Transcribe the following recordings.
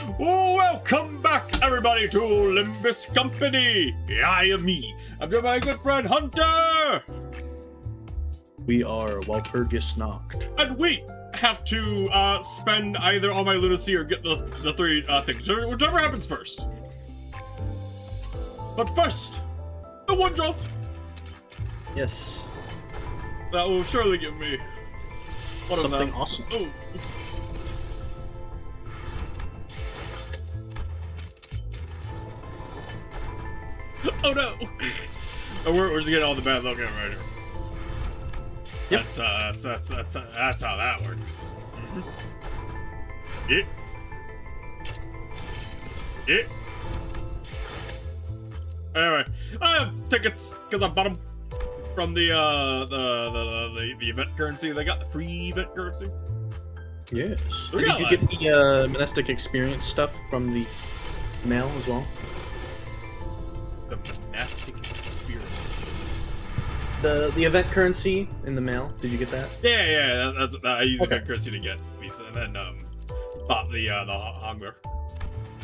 Welcome back, everybody, to Limbus Company. I am me. I'm joined by my good friend Hunter. We are Walpurgis Nacht. And we have to spend either all my lunacy or get the three things, whichever happens first. But first, the one draws. Yes. That will surely give me one something of them. Awesome. Ooh. Oh no! We're just getting all the bad luck right here. Yep. That's how that works. Yeah. Yeah. Anyway, I have tickets because I bought them from the event currency. They got the free event currency. Yes. We Did you got get the monastic experience stuff from the mail as well? The monastic experience. The event currency in the mail. Did you get that? Yeah. That's I used the Okay. event currency to get Visa, and then bought the hunger.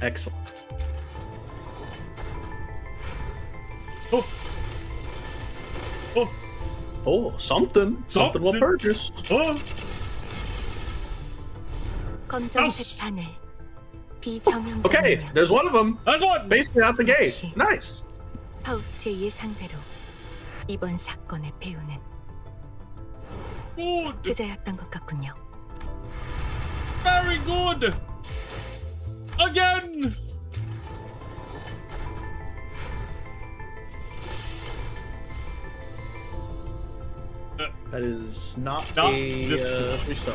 Excellent. Oh. Oh, something Walpurgis. Oh. 검정색 바늘, 비정형적이며 Okay, there's one of them. That's one. Basically out the gate. Nice. 파우스트의 예상대로 이번 사건의 배우는 Good. 그자였던 것 같군요. Very good. Again. That is not Not a this one. 3-star.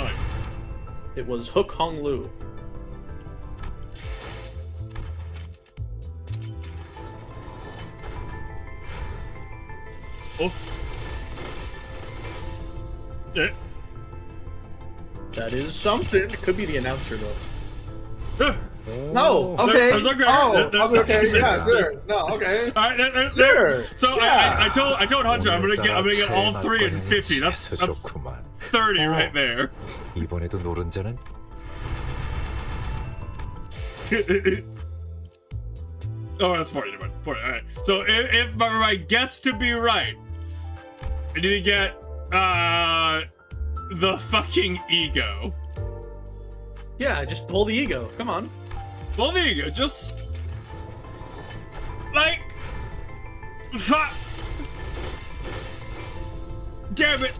Oh, It was Hook Hong Lu. oh. Yeah. That is something. It could be the announcer though. Yeah. No, okay. There's a great- Oh, there's okay, something yeah, there. sure. No, okay. All right, there. Sure. So Yeah. I told Hunter I'm gonna get all 3 and 50. That's 좋구만. 30 right there. 이번에도 노른자는 Oh, that's 40. Never mind. 40. All right. So if my guess to be right, I need to get the fucking ego. Yeah, just pull the ego. Come on. Well, the ego, just like fuck. Damn it.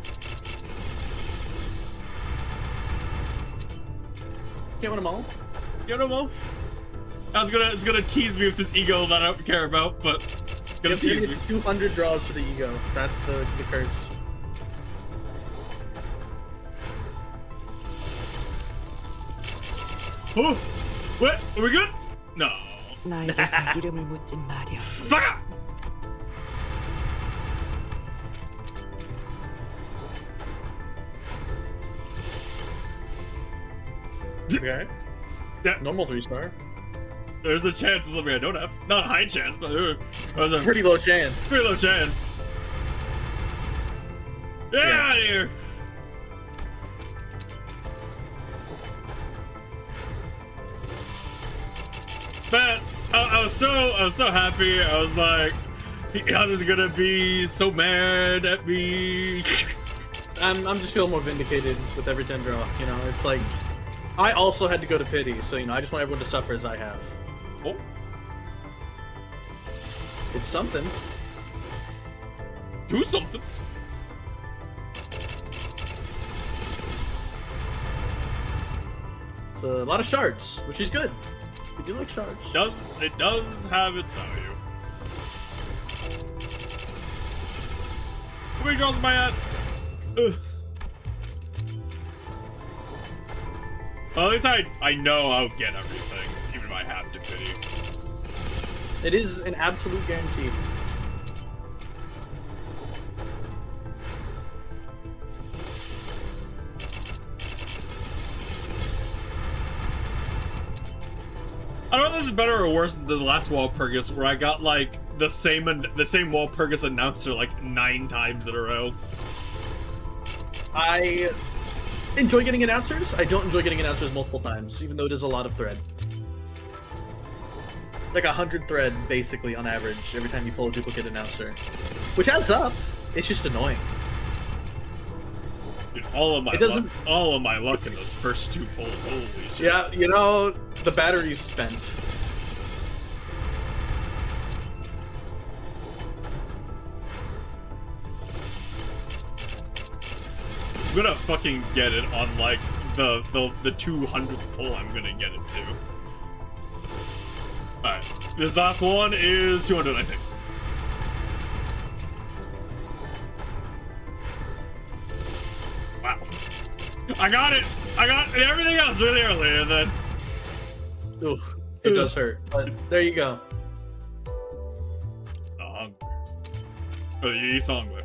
Get one of them all. You know what? It's gonna tease me with this ego that I don't care about, but it's gonna Yep, you tease get me. 200 draws for the ego. That's the curse. Oh, what? Are we good? No. 나에게서 이름을 묻진 마렴. Fuck off! Okay. Yeah. Normal 3-star. There's a chance it's something I don't have. Not a high chance, but there's a Pretty low chance. pretty low chance. Get Yeah. out of here! Man, I was so happy. I was like, Hunter's gonna be so mad at me. I'm just feeling more vindicated with every 10 draw. You know, it's like I also had to go to pity, so I just want everyone to suffer as I have. Oh, It's something. do something. It's a lot of shards, which is good. We do like shards. It does have its value. How many draws am I at? Ugh. Well, at least I know I'll get everything, even if I have to pity. It is an absolute guarantee. I don't know if this is better or worse than the last Walpurgis, where I got like the same Walpurgis announcer like 9 times in a row. enjoy getting announcers. I don't enjoy getting announcers multiple times, even though it is a lot of thread. It's like 100 thread, basically, on average, every time you pull a duplicate announcer. Which adds up. It's just annoying. Dude, all of my luck in those first 2 pulls. Holy shit. Yeah, you know, the battery's spent. I'm gonna fucking get it on like the 200th pull. I'm gonna get it too. All right, this last one is 200, I think. Wow, I got it. I got everything else really early, and then. Oof, it does hurt. But there you go. Oh, the song there.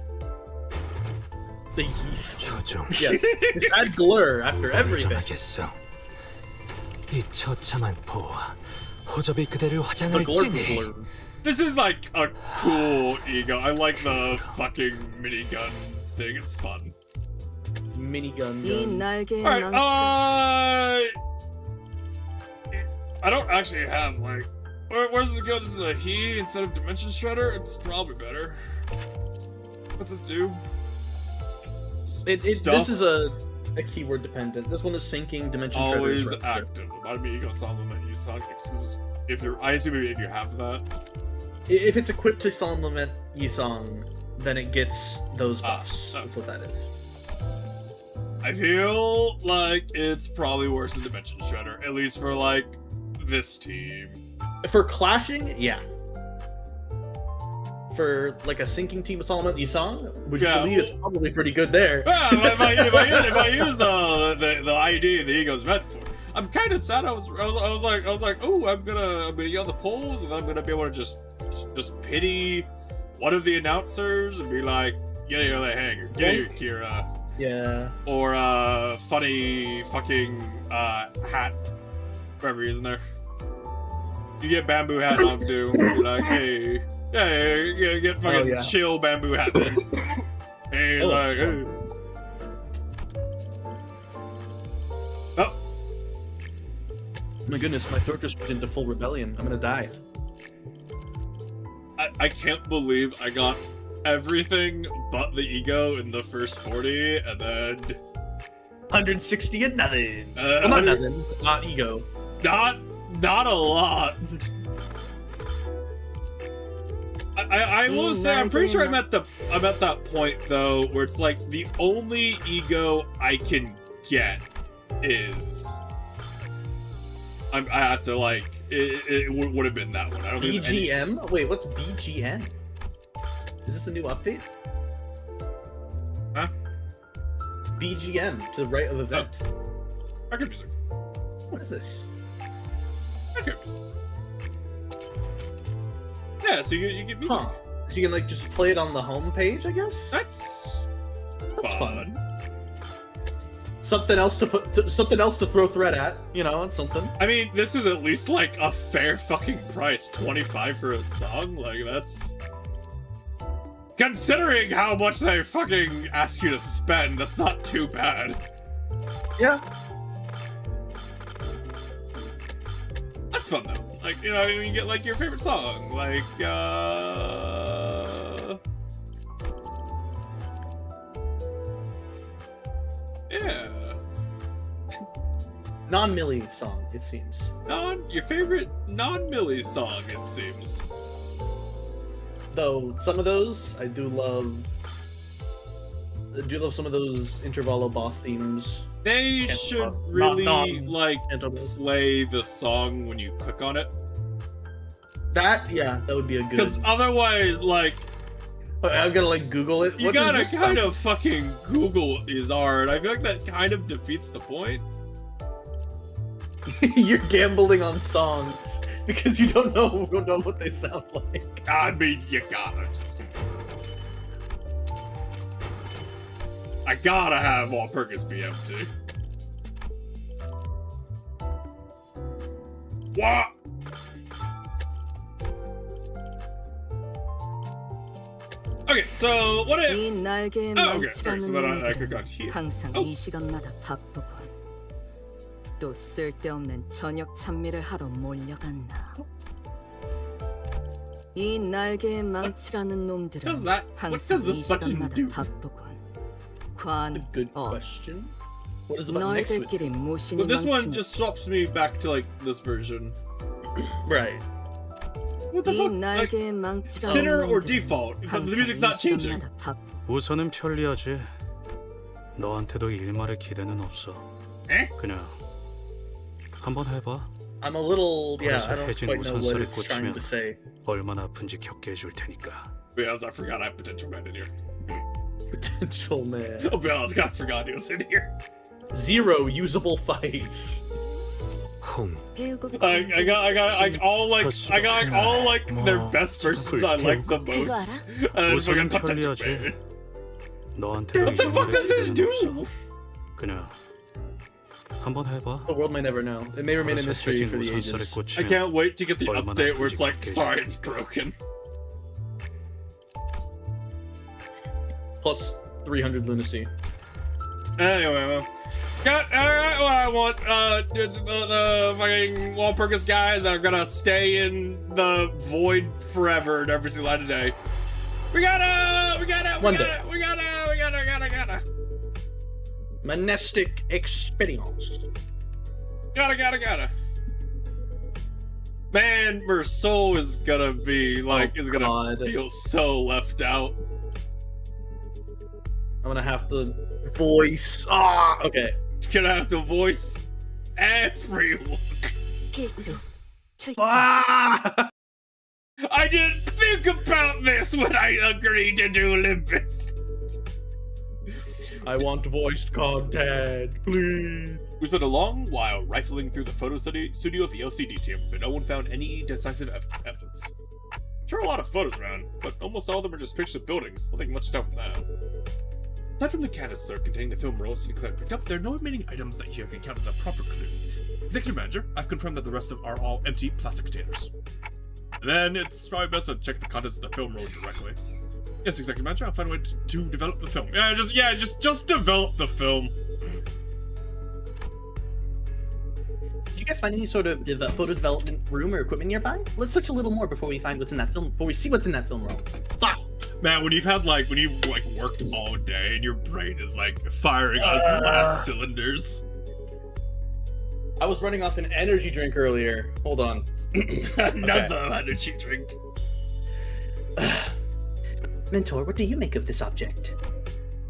The yeast. 조종. Yes. Just add glur after everything. 정하겠어. 이 처참한 보화, 호접이 그대를 The 화장을 glur 찌네. glur. This is like a cool ego. I like the fucking minigun thing. It's fun. Minigun 이 gun. 날개의 All right. 망치. I don't actually have like. Where's this go? This is a he instead of dimension shredder. It's probably better. What's this do? Stuff. This is a keyword dependent. This one is syncing dimension Always shredders. active. Remind me, ego song limit. You suck. Excuse. If you're, I assume if you have that. If it's equipped to Song Lament Yisong, then it gets those buffs. Ah, That's what that is. I feel like it's probably worse than Dimension Shredder, at least for like this team. For clashing, yeah. For like a syncing team with Solomon Yisong, would you believe it's probably pretty good there? Yeah, if I use the ID the ego's meant for, I'm kind of sad. I was like, oh, I'm gonna get on the polls, and I'm gonna be able to just pity one of the announcers and be like, get your hanger, get your Kira, Yeah. or funny fucking hat, whatever he's in there. You get bamboo hat, Nogdu. You're like, hey. Yeah, you get fucking chill bamboo hat then. And he's like, hey. Oh. My goodness, my throat just went into full rebellion. I'm gonna die. I can't believe I got everything but the ego in the first 40, and then 160 and nothing. Well, not nothing, but not ego. Not a lot. I will say I'm pretty sure I'm at that point though where it's like the only ego I can get is I have to like it would have been that one. I don't think BGM? Wait, what's BGM? Is this a new update? Huh? BGM to the right of event. Record music. What is this? Record music. Yeah, so you get music. Huh. So you can like just play it on the home page, I guess? That's fun. Something else to throw thread at, you know, it's something. I mean, this is at least like a fair fucking price, 25 for a song. Like that's considering how much they fucking ask you to spend. That's not too bad. Yeah. That's fun though. Like, you know, you get like your favorite song, like yeah. Non-Millie song, it seems. Your favorite non-Millie song, it seems. Though some of those I do love some of those Intervallo boss themes. They should really like play the song when you click on it. That would be a good. Because otherwise, like, I'm gonna like Google it. You gotta kind of fucking Google what these are, and I feel like that kind of defeats the point. You're gambling on songs because you don't know what they sound like. I mean, you gotta. I gotta have Walpurgis be empty. What? Okay, so what if? 이 날개의 Oh, okay. Sorry, so 망치라는 then I could 놈들은 got here. 항상 Oh. 이 시간마다 바쁘군. 또 쓸데없는 저녁 찬미를 하러 몰려갔나. 이 날개의 망치라는 놈들은 does that- what 항상 does 이 this button 시간마다 do? 바쁘군. Good question. What is the button next to it? 너희들끼리 모신이 But this one 망치는 just swaps me back to like this version. Right. What the 이 fuck? Like, 날개의 망치라는 center or 놈들은 default? But the 항상 music's 이 not changing. 시간마다 바쁘. 우선은 편리하지. 너한테도 일말의 기대는 없어. 에? 그냥 한번 해봐. I'm a little, yeah, I don't 해진 quite know what 우산살에 it's trying 꽂히면 to say. 얼마나 아픈지 겪게 해줄 테니까. Because I forgot I have potential man in here. Potential man. Oh, Bell's got forgot he was in here. 0 usable fights. 홍 I got like all like their best versions I like the 그거 most. 알아? And 우선은 fucking potential 편리하지. man. 너한테도 What the fuck 일말의 does this 기대는 do? 없어. 그냥 한번 해봐. The world may never know. It may remain a 그래서 mystery 해진 for the 우산살에 ages. I 꽂히면 can't wait to get the 얼마나 update where it's 아픈지 like, 겪게 sorry, 해줄 it's broken. Plus 300 lunacy. Anyway, well, got what I want. The fucking Walpurgis guys that are gonna stay in the void forever and every single night a day. We gotta. Monastic experience. Gotta. Man, Merceau is gonna be like, is gonna God. feel so left out. I'm gonna have to voice. Ah, okay. Gonna have to voice everyone. 필두 출정 Ah! I didn't think about this when I agreed to do Olympus. I want voiced content, please. We spent a long while rifling through the photo studio of the LCD team, but no one found any decisive evidence. Sure, a lot of photos around, but almost all of them are just pictures of buildings. Nothing much to tell from that. Aside from the canister containing the film rolls Sinclair picked up, there are no remaining items that here can count as a proper clue. Executive Manager, I've confirmed that the rest of are all empty plastic containers. And then it's probably best to check the contents of the film roll directly. Yes, Executive Manager, I'll find a way to develop the film. Just develop the film. Did you guys find any sort of photo development room or equipment nearby? Let's search a little more before we find what's in that film. Before we see what's in that film roll. Fuck. Man, when you've worked all day and your brain is like firing on its last cylinders. I was running off an energy drink earlier. Hold on. Another energy drink. Mentor, what do you make of this object?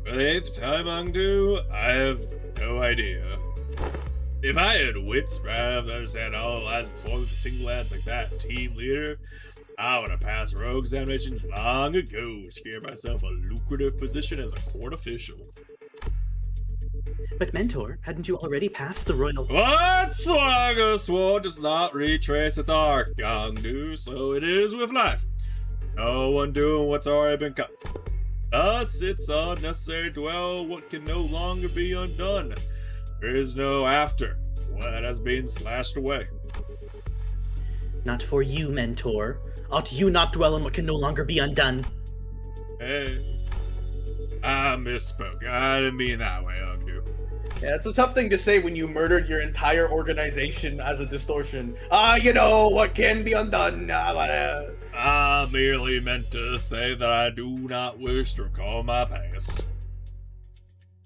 For the 8th time, Angdu, I have no idea. If I had wits rather to understand all the lies before with a single glance like that, team leader, I would have passed rogue examinations long ago, securing myself a lucrative position as a court official. But Mentor, hadn't you already passed the royal... What Swagger swore does not retrace its arc, Angdu, so it is with life. No one doing what's already been cut. Thus, it's unnecessary to dwell what can no longer be undone. There is no after what has been slashed away. Not for you, Mentor. Ought you not dwell on what can no longer be undone? Hey, I misspoke. I didn't mean that way, Angdu. Yeah, it's a tough thing to say when you murdered your entire organization as a distortion. You know, what can be undone. I merely meant to say that I do not wish to recall my past.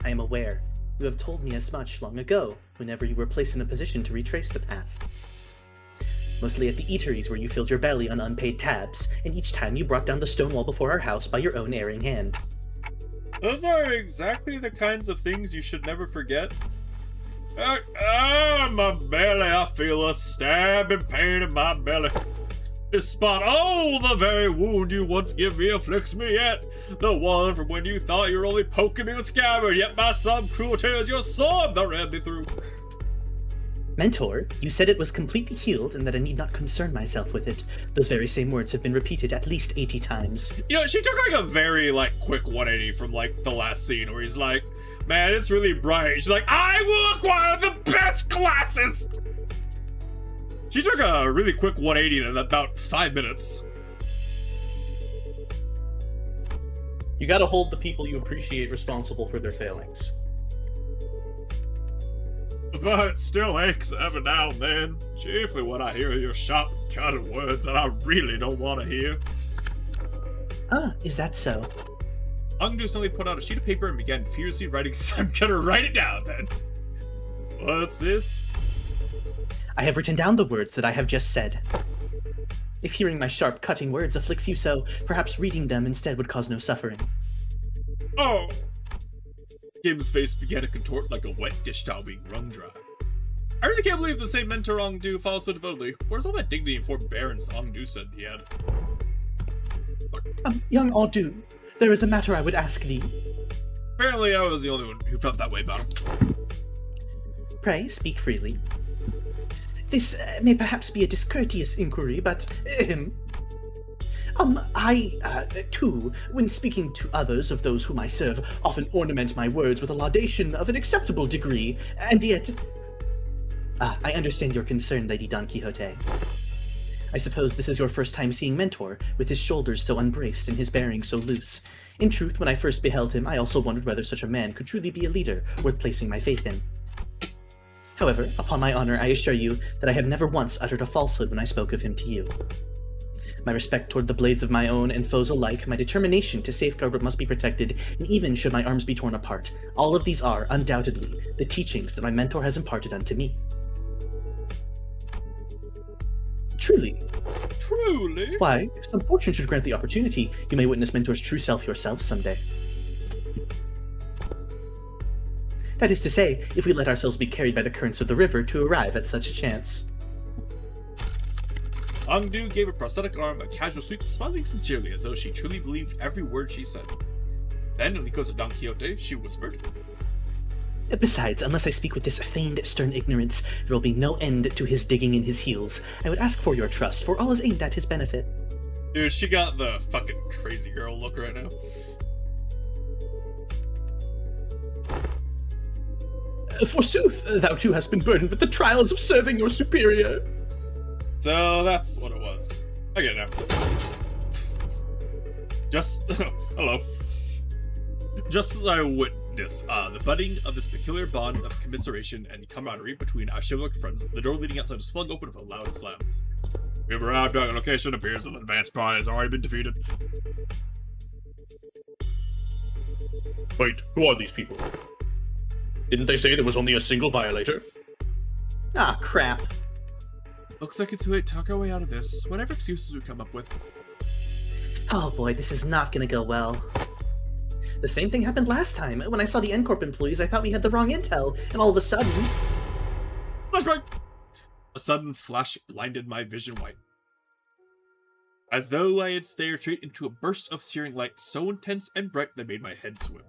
I am aware. You have told me as much long ago, whenever you were placed in a position to retrace the past. Mostly at the eateries where you filled your belly on unpaid tabs, and each time you brought down the stone wall before our house by your own erring hand. Those are exactly the kinds of things you should never forget. My belly, I feel a stabbing pain in my belly. This spot, oh, the very wound you once gave me afflicts me yet. The one from when you thought you were only poking me with scabbard, yet by some cruelty is your sword that ran me through. Mentor, you said it was completely healed and that I need not concern myself with it. Those very same words have been repeated at least 80 times. You know, she took like a very quick 180 from the last scene where he's like, man, it's really bright. She's like, I will acquire the best glasses! She took a really quick 180 in about 5 minutes. You gotta hold the people you appreciate responsible for their failings. But it still aches every now and then, chiefly when I hear your sharp, cutting words that I really don't want to hear. Ah, is that so? Ungdu suddenly put out a sheet of paper and began furiously writing. I'm gonna write it down then. What's this? I have written down the words that I have just said. If hearing my sharp, cutting words afflicts you so, perhaps reading them instead would cause no suffering. Oh! Kim's face began to contort like a wet dish towel being wrung dry. I really can't believe the same mentor Ongdu follows so devotedly. Where's all that dignity and forbearance Ongdu said he had? Young Ongdu, there is a matter I would ask thee. Apparently I was the only one who felt that way about him. Pray, speak freely. This may perhaps be a discourteous inquiry, but, I, too, when speaking to others of those whom I serve, often ornament my words with a laudation of an acceptable degree, and yet... I understand your concern, Lady Don Quixote. I suppose this is your first time seeing Mentor, with his shoulders so unbraced and his bearing so loose. In truth, when I first beheld him, I also wondered whether such a man could truly be a leader worth placing my faith in. However, upon my honor, I assure you that I have never once uttered a falsehood when I spoke of him to you. My respect toward the blades of my own and foes alike, my determination to safeguard what must be protected, and even should my arms be torn apart, all of these are, undoubtedly, the teachings that my mentor has imparted unto me. Truly. Truly? Why, if some fortune should grant the opportunity, you may witness Mentor's true self yourself someday. That is to say, if we let ourselves be carried by the currents of the river to arrive at such a chance. Ongdu gave her prosthetic arm a casual sweep, smiling sincerely as though she truly believed every word she said. Then, when he goes to Don Quixote, she whispered, Besides, unless I speak with this feigned stern ignorance, there will be no end to his digging in his heels. I would ask for your trust, for all is aimed at his benefit. Dude, she got the fucking crazy girl look right now. Forsooth, thou too hast been burdened with the trials of serving your superior. So that's what it was. I get it now. Just... hello. Just as I witnessed the budding of this peculiar bond of commiseration and camaraderie between our chivalric friends, the door leading outside was flung open with a loud slam. We have arrived at a location. Appears that the advance party has already been defeated. Wait, who are these people? Didn't they say there was only a single violator? Ah, crap. Looks like it's too late to talk our way out of this. Whatever excuses we come up with. Oh boy, this is not gonna go well. The same thing happened last time. When I saw the N-Corp employees, I thought we had the wrong intel, and all of a sudden... Flashback! A sudden flash blinded my vision white. As though I had stared straight into a burst of searing light so intense and bright that made my head swim.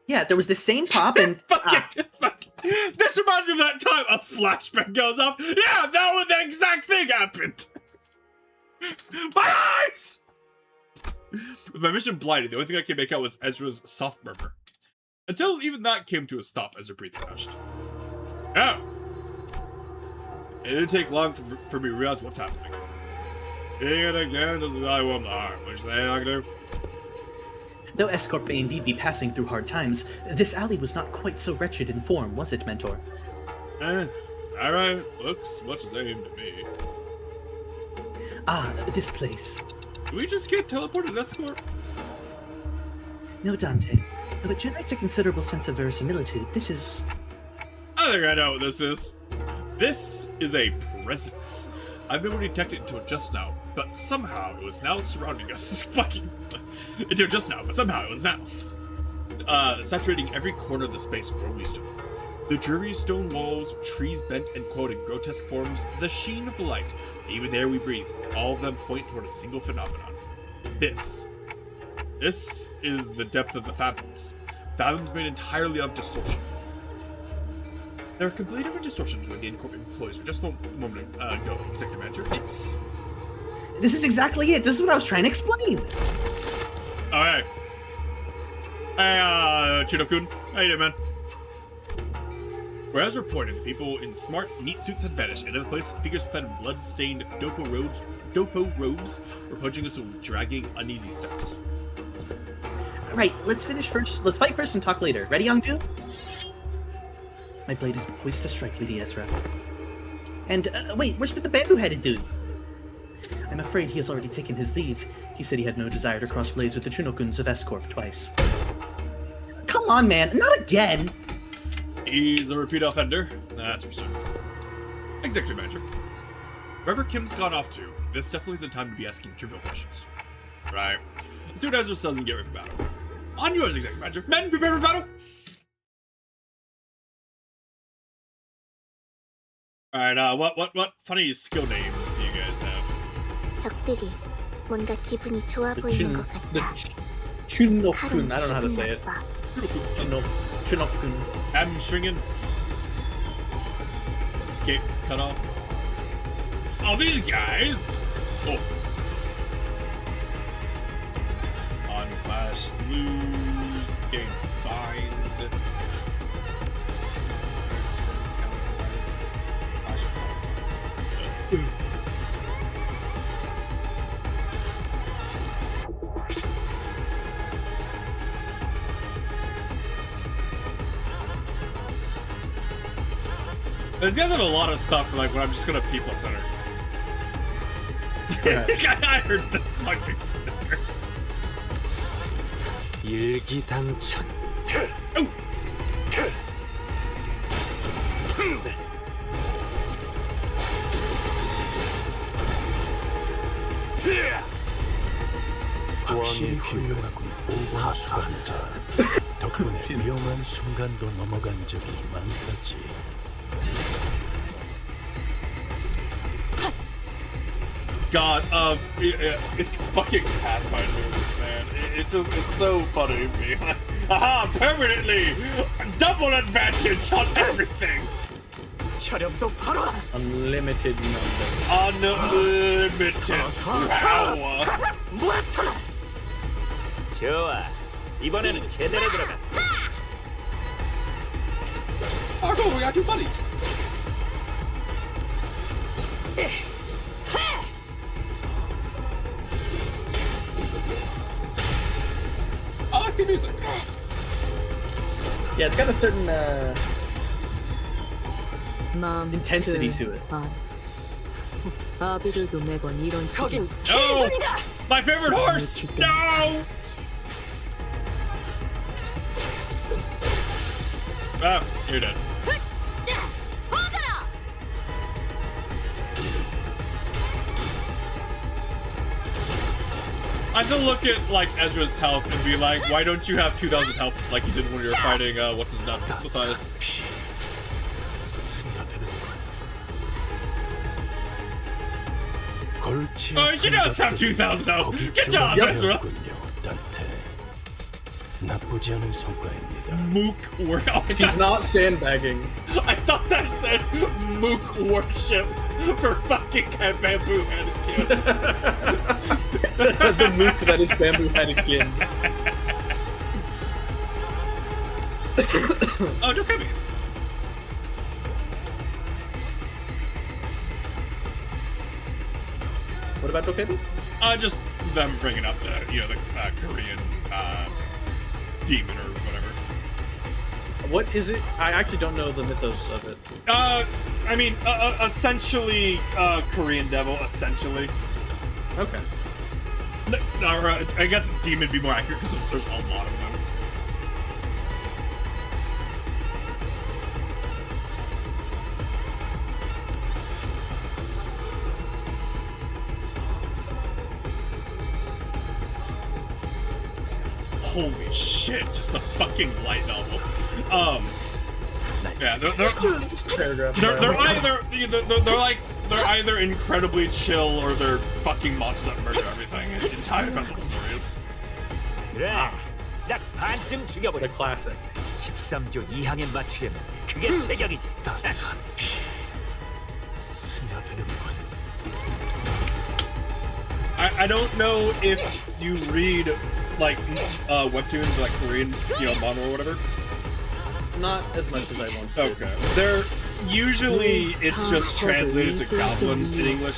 Yeah, there was the same pop and... Fuck. This reminds me of that time a flashback goes off. Yeah, that was the exact thing happened. My eyes! With my vision blinded, the only thing I could make out was Ezra's soft murmur. Until even that came to a stop as her breathing hushed. Oh! It didn't take long for me to realize what's happening. Seeing it again doesn't I warm the heart. What you say, Doctor? Though Escorp may indeed be passing through hard times, this alley was not quite so wretched in form, was it, Mentor? Alright. Looks much the same to me. Ah, this place. Do we just get teleported to Escort? No, Dante. Though it generates a considerable sense of verisimilitude, this is... I think I know what this is. This is a presence. I've never detected it until just now, but somehow it was now surrounding us. Fucking... until just now, but somehow it was now. Saturating every corner of the space where we stood. The dreary stone walls, trees bent and coiled in grotesque forms, the sheen of the light, even the air we breathe, all of them point toward a single phenomenon. This is the depth of the fathoms. Fathoms made entirely of distortion. There are completely different distortions when the incorporated employees were just a moment ago, Executive Manager. This is exactly it! This is what I was trying to explain! Alright. Hey, Chido-kun. How you doing, man? Whereas reported, the people in smart, neat suits had vanished. In another place, figures clad in blood-stained dopo robes were approaching us with dragging, uneasy steps. Right, let's finish first. Let's fight first and talk later. Ready, Yongdu? My blade is poised to strike, Lady Ezra. And, wait, where's the bamboo-headed dude? I'm afraid he has already taken his leave. He said he had no desire to cross blades with the Chunokuns of S-Corp twice. Come on, man, not again! He's a repeat offender, that's for certain. Executive Manager. Wherever Kim's gone off to, this definitely isn't time to be asking trivial questions. Right. Let's see what Ezra says and get ready for battle. On yours, Executive Manager. Men, prepare for battle! Alright, what funny skill names do you guys have? 적들이 뭔가 기분이 좋아 The 보이는 것 같다. Chunokun. I don't know how to say it. 나빠. Chunokun. Hamstringing. Escape cut off. Oh, these guys! Oh. Unclash, lose, gain, bind. These guys have a lot of stuff, like, when I'm just gonna P plus enter. I heard this fucking snicker. 일기당천. Oh! 확실히 훌륭하군. 오버스한자. 덕분에 위험한 순간도 넘어간 적이 많다지. God, it's fucking Pathfinder, man. It's so funny to me. Aha, permanently! Double advantage on everything! Unlimited number. Unlimited power! 좋아. 이번에는 제대로 들어가. Oh, cool, we got two buddies. I like the music. Yeah, it's got a certain 마음 intensity to it. 아비들도 매번 이런 식인 No! My favorite horse! No! Ah, you're dead. I have to look at, like, Ezra's health and be like, why don't you have 2,000 health like you did when you were fighting, what's his nuts, Matthias? Oh, she does have 2,000 health! Good job, Ezra! 나쁘지 않은 성과입니다. Mook worship. Oh, He's not sandbagging. I thought that said Mook worship for fucking bamboo headed kid. The mook that is bamboo-headed kin. Oh, no cubbies. What about Dokebi? Just them bringing up the, the Korean demon or whatever. What is it? I actually don't know the mythos of it. I mean, essentially, Korean devil, essentially. Okay. Or, I guess demon would be more accurate because there's a lot of them. Holy shit, just a fucking light novel. Yeah, they're either incredibly chill or they're fucking monsters that murder everything. It entirely depends on the stories. 그래, 딱 반쯤 The 죽여버려. classic. 13조 2항에 맞추려면 그게 제격이지. 따스한 피 스며드는군. I don't know if you read like webtoons like Korean, manga or whatever. Not as much as I once did. Okay. They're usually it's just translated to goblin in English.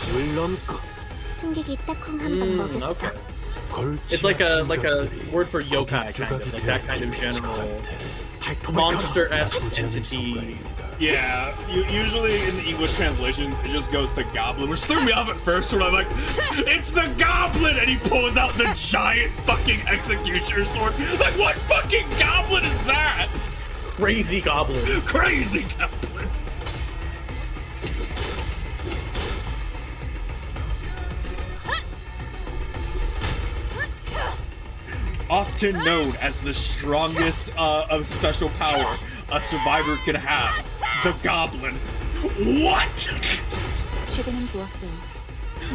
승객이 딱콩 한 방 먹였어. Okay. It's like a word for yokai, kind of like that kind of general monster-esque entity. Yeah, usually in the English translation, it just goes to goblin, which threw me off at first when I'm like, it's the goblin! And he pulls out the giant fucking executioner sword. Like, what fucking goblin is that? Crazy goblin. Crazy goblin. Often known as the strongest of special power a survivor could have, the goblin. What? 주변은 좋았어요.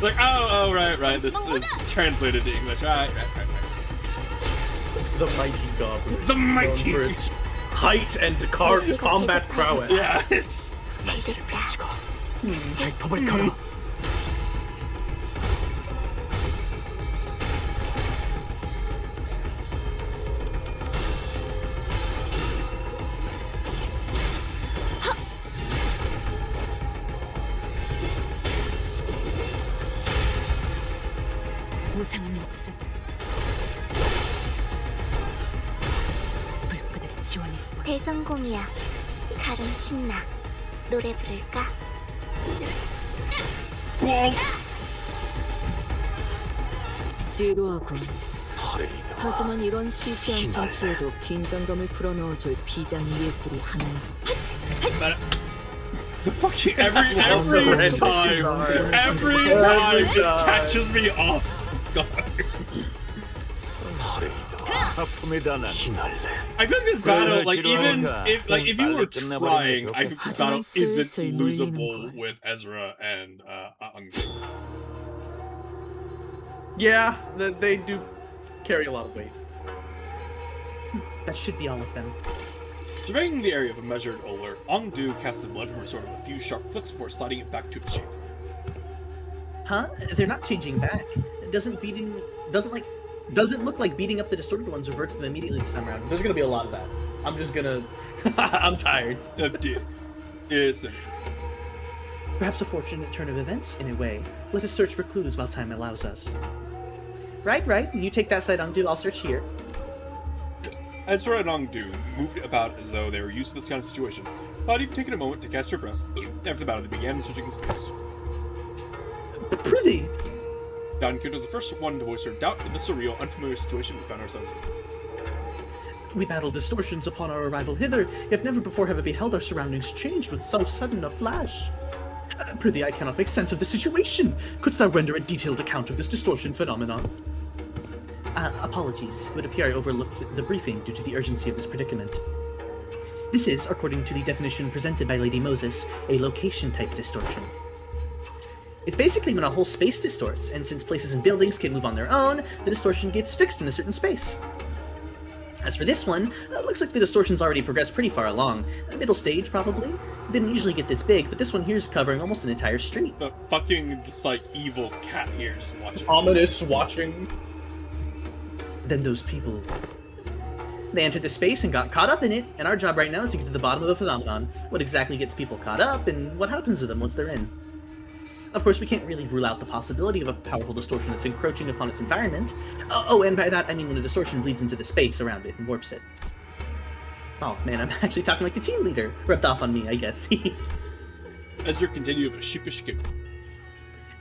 Like, oh, right. This is translated to English. Right. The mighty goblin. The mighty. Known for its height and combat prowess. Yeah, it's. 잘 됐다. 발톱을 걸어. 무상한 목숨. 불끈을 지원해. 대성공이야. 칼은 신나. 노래 부를까? Whoa. 지루하군. 하지만 이런 시시한 전투에도 긴장감을 불어넣어줄 비장 예술이 하나 있지. The fucking every time catches me off guard. I feel like this battle, like even if you were trying, I think this battle isn't losable with Ezra and Angdu. Yeah, they do carry a lot of weight. That should be all of them. Surveying the area of a measured Oler, Angdu casts the blood from her sword with a few sharp flicks before sliding it back to its shape. Huh? They're not changing back. Doesn't look like beating up the distorted ones reverts them immediately this time around. There's gonna be a lot of that. I'm just gonna. I'm tired. Yes. Perhaps a fortunate turn of events, in a way. Let us search for clues while time allows us. Right. You take that side, Angdu. I'll search here. Ezra and Angdu moved about as though they were used to this kind of situation, without even taking a moment to catch their breaths. After the battle, they began searching in space. Prithee! Dankid was the first one to voice her doubt in the surreal, unfamiliar situation we found ourselves in. We battled distortions upon our arrival hither, yet never before have I beheld our surroundings changed with so sudden a flash. Prithee, I cannot make sense of the situation. Couldst thou render a detailed account of this distortion phenomenon? Apologies. It would appear I overlooked the briefing due to the urgency of this predicament. This is, according to the definition presented by Lady Moses, a location-type distortion. It's basically when a whole space distorts, and since places and buildings can move on their own, the distortion gets fixed in a certain space. As for this one, it looks like the distortion's already progressed pretty far along. Middle stage, probably. Didn't usually get this big, but this one here's covering almost an entire street. The fucking, this, like, evil cat here is watching. Ominous watching. Then those people... They entered the space and got caught up in it, and our job right now is to get to the bottom of the phenomenon. What exactly gets people caught up, and what happens to them once they're in. Of course, we can't really rule out the possibility of a powerful distortion that's encroaching upon its environment. Oh, and by that I mean when a distortion bleeds into the space around it and warps it. Oh man, I'm actually talking like the team leader. Rubbed off on me, I guess. Ezra continued with a sheepish giggle.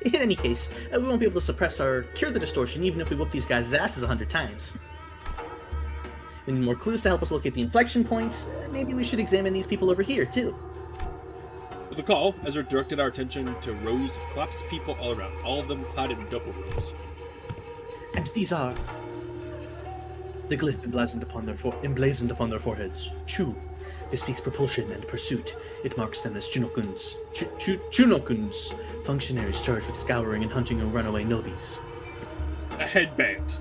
In any case, we won't be able to suppress or cure the distortion even if we whoop these guys' asses 100 times. We need more clues to help us locate the inflection points. Maybe we should examine these people over here, too. With a call, Ezra directed our attention to rows of collapsed people all around, all of them clad in double robes. And these are... The glyph emblazoned upon their foreheads. Chu. Bespeaks propulsion and pursuit. It marks them as Chunokuns. Chunokuns. Functionaries charged with scouring and hunting runaway nobis. A headband.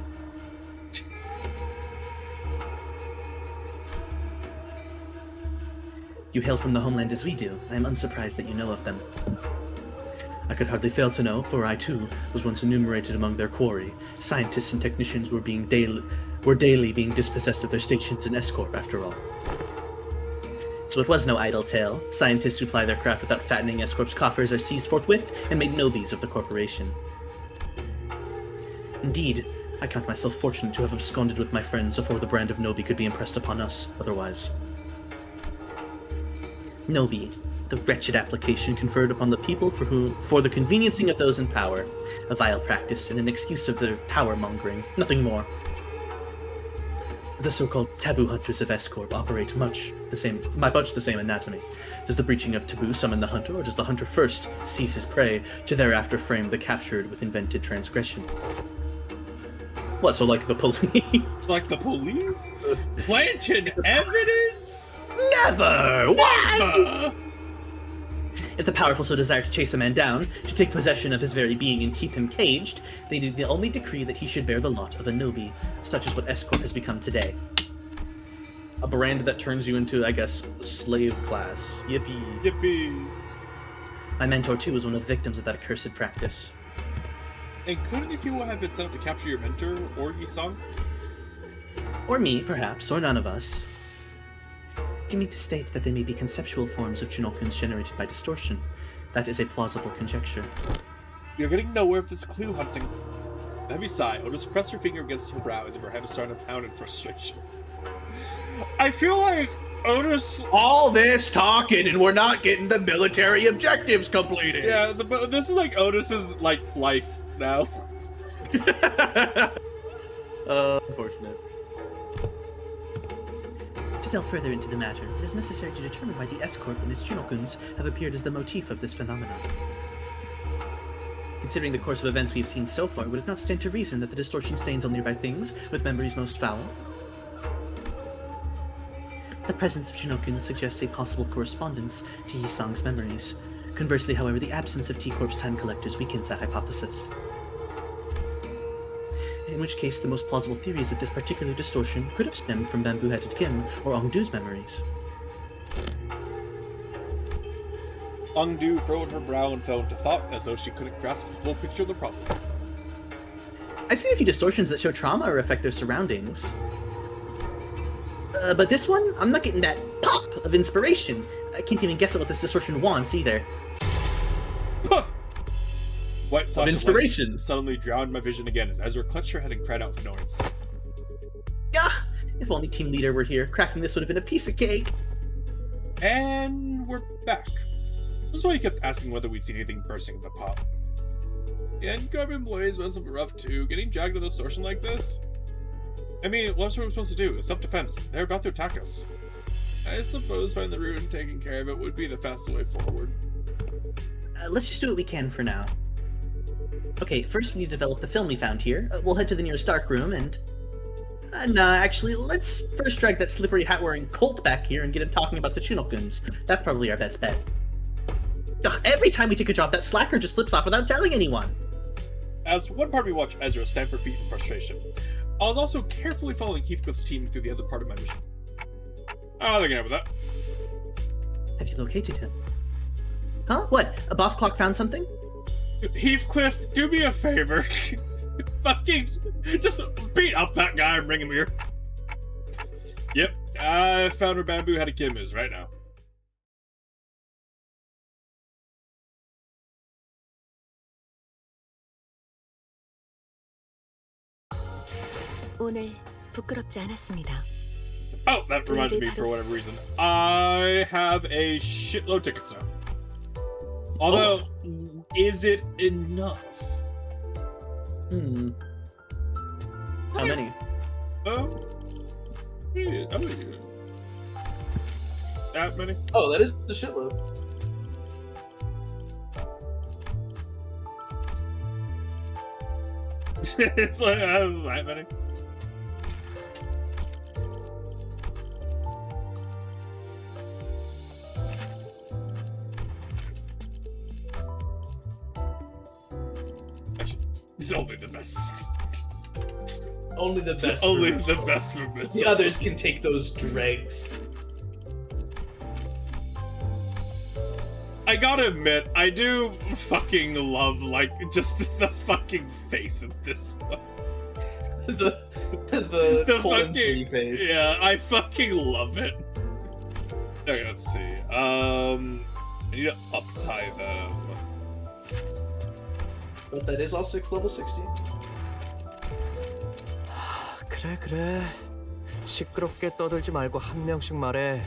You hail from the homeland as we do. I am unsurprised that you know of them. I could hardly fail to know, for I too was once enumerated among their quarry. Scientists and technicians were daily being dispossessed of their stations in Escorp, after all. So it was no idle tale. Scientists who ply their craft without fattening Escorp's coffers are seized forthwith and made nobis of the corporation. Indeed, I count myself fortunate to have absconded with my friends before the brand of Nobi could be impressed upon us otherwise. Nobi, the wretched application conferred upon the people for the conveniencing of those in power, a vile practice and an excuse of their power-mongering, nothing more. The so-called taboo hunters of S-Corp operate much the same anatomy. Does the breaching of taboo summon the hunter, or does the hunter first seize his prey, to thereafter frame the captured with invented transgression? What, so like the police? Like the police? Planting evidence? Never! What? Never! If the powerful so desire to chase a man down, to take possession of his very being and keep him caged, they need only decree that he should bear the lot of a Nobi, such as what S-Corp has become today. A brand that turns you into, I guess, slave class. Yippee. Yippee. My mentor, too, was one of the victims of that accursed practice. And couldn't these people have been set up to capture your mentor or Yi-sung? Or me, perhaps, or none of us. You mean to state that they may be conceptual forms of Chinokuns generated by distortion? That is a plausible conjecture. You're getting nowhere with this clue hunting. A heavy sigh, Otis pressed her finger against her brow as if her head was starting to pound in frustration. I feel like Otis... All this talking and we're not getting the military objectives completed. Yeah, but this is like Otis's, like, life now. Unfortunate. To delve further into the matter, it is necessary to determine why the S-Corp and its Chinokuns have appeared as the motif of this phenomenon. Considering the course of events we've seen so far, would it not stand to reason that the distortion stains on nearby things, with memories most foul? The presence of Chinokuns suggests a possible correspondence to Yi-sang's memories. Conversely, however, the absence of T-Corp's time collectors weakens that hypothesis. In which case, the most plausible theory is that this particular distortion could have stemmed from bamboo-headed Kim or Ongdu's memories. Ongdu furrowed her brow and fell into thought, as though she couldn't grasp the full picture of the problem. I've seen a few distortions that show trauma or affect their surroundings. But this one, I'm not getting that pop of inspiration. I can't even guess at what this distortion wants, either. Huh. White flash Of inspiration. Of light suddenly drowned my vision again as Ezra clutched her head and cried out for annoyance. Ah! If only Team Leader were here, cracking this would have been a piece of cake. And we're back. This is why you kept asking whether we'd seen anything bursting with a pop. Yeah, and Garb employees must have been rough too. Getting dragged in a distortion like this? I mean, what else were we supposed to do? It's self-defense. They're about to attack us. I suppose finding the route and taking care of it would be the fastest way forward. Let's just do what we can for now. Okay, first we need to develop the film we found here. We'll head to the nearest dark room and... nah, actually, let's first drag that slippery hat-wearing Colt back here and get him talking about the Chinokuns. That's probably our best bet. Ugh, every time we take a job, that slacker just slips off without telling anyone! As one part of me watched Ezra stamp her feet in frustration, I was also carefully following Heathcliff's team through the other part of my mission. Oh, they can have with that. Have you located him? Huh? What? A boss clock found something? Heathcliff, do me a favor. Fucking just beat up that guy and bring him here. Yep, I found where Bamboo had a Kim is right now. 오늘 부끄럽지 않았습니다. Oh, that reminded me for whatever reason. I have a shitload of tickets now. Although, is it enough? How many? Yeah, I mean, that many? Oh, that is the shitload. It's like, that many. Actually, it's only the best. Only the best. Only for the Mr. best for Miss. The others can take those dregs. I gotta admit, I do fucking love, like, just the fucking face of this one. the colon fucking face. Yeah, I fucking love it. Okay, let's see. I need to up-tie them. But that is all 6 level 60. 그래. 시끄럽게 떠들지 말고 한 명씩 말해.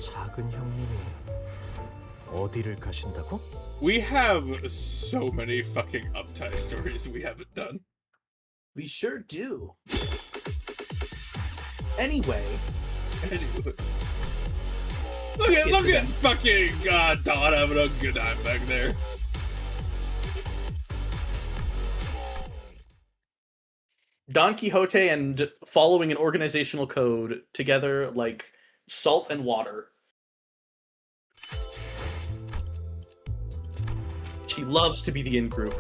작은 형님이 어디를 가신다고? We have so many fucking uptie stories we haven't done. We sure do. Anyway, Anyway. Look at fucking Don having a good time back there. Don Quixote and following an organizational code together like salt and water. She loves to be the in-group.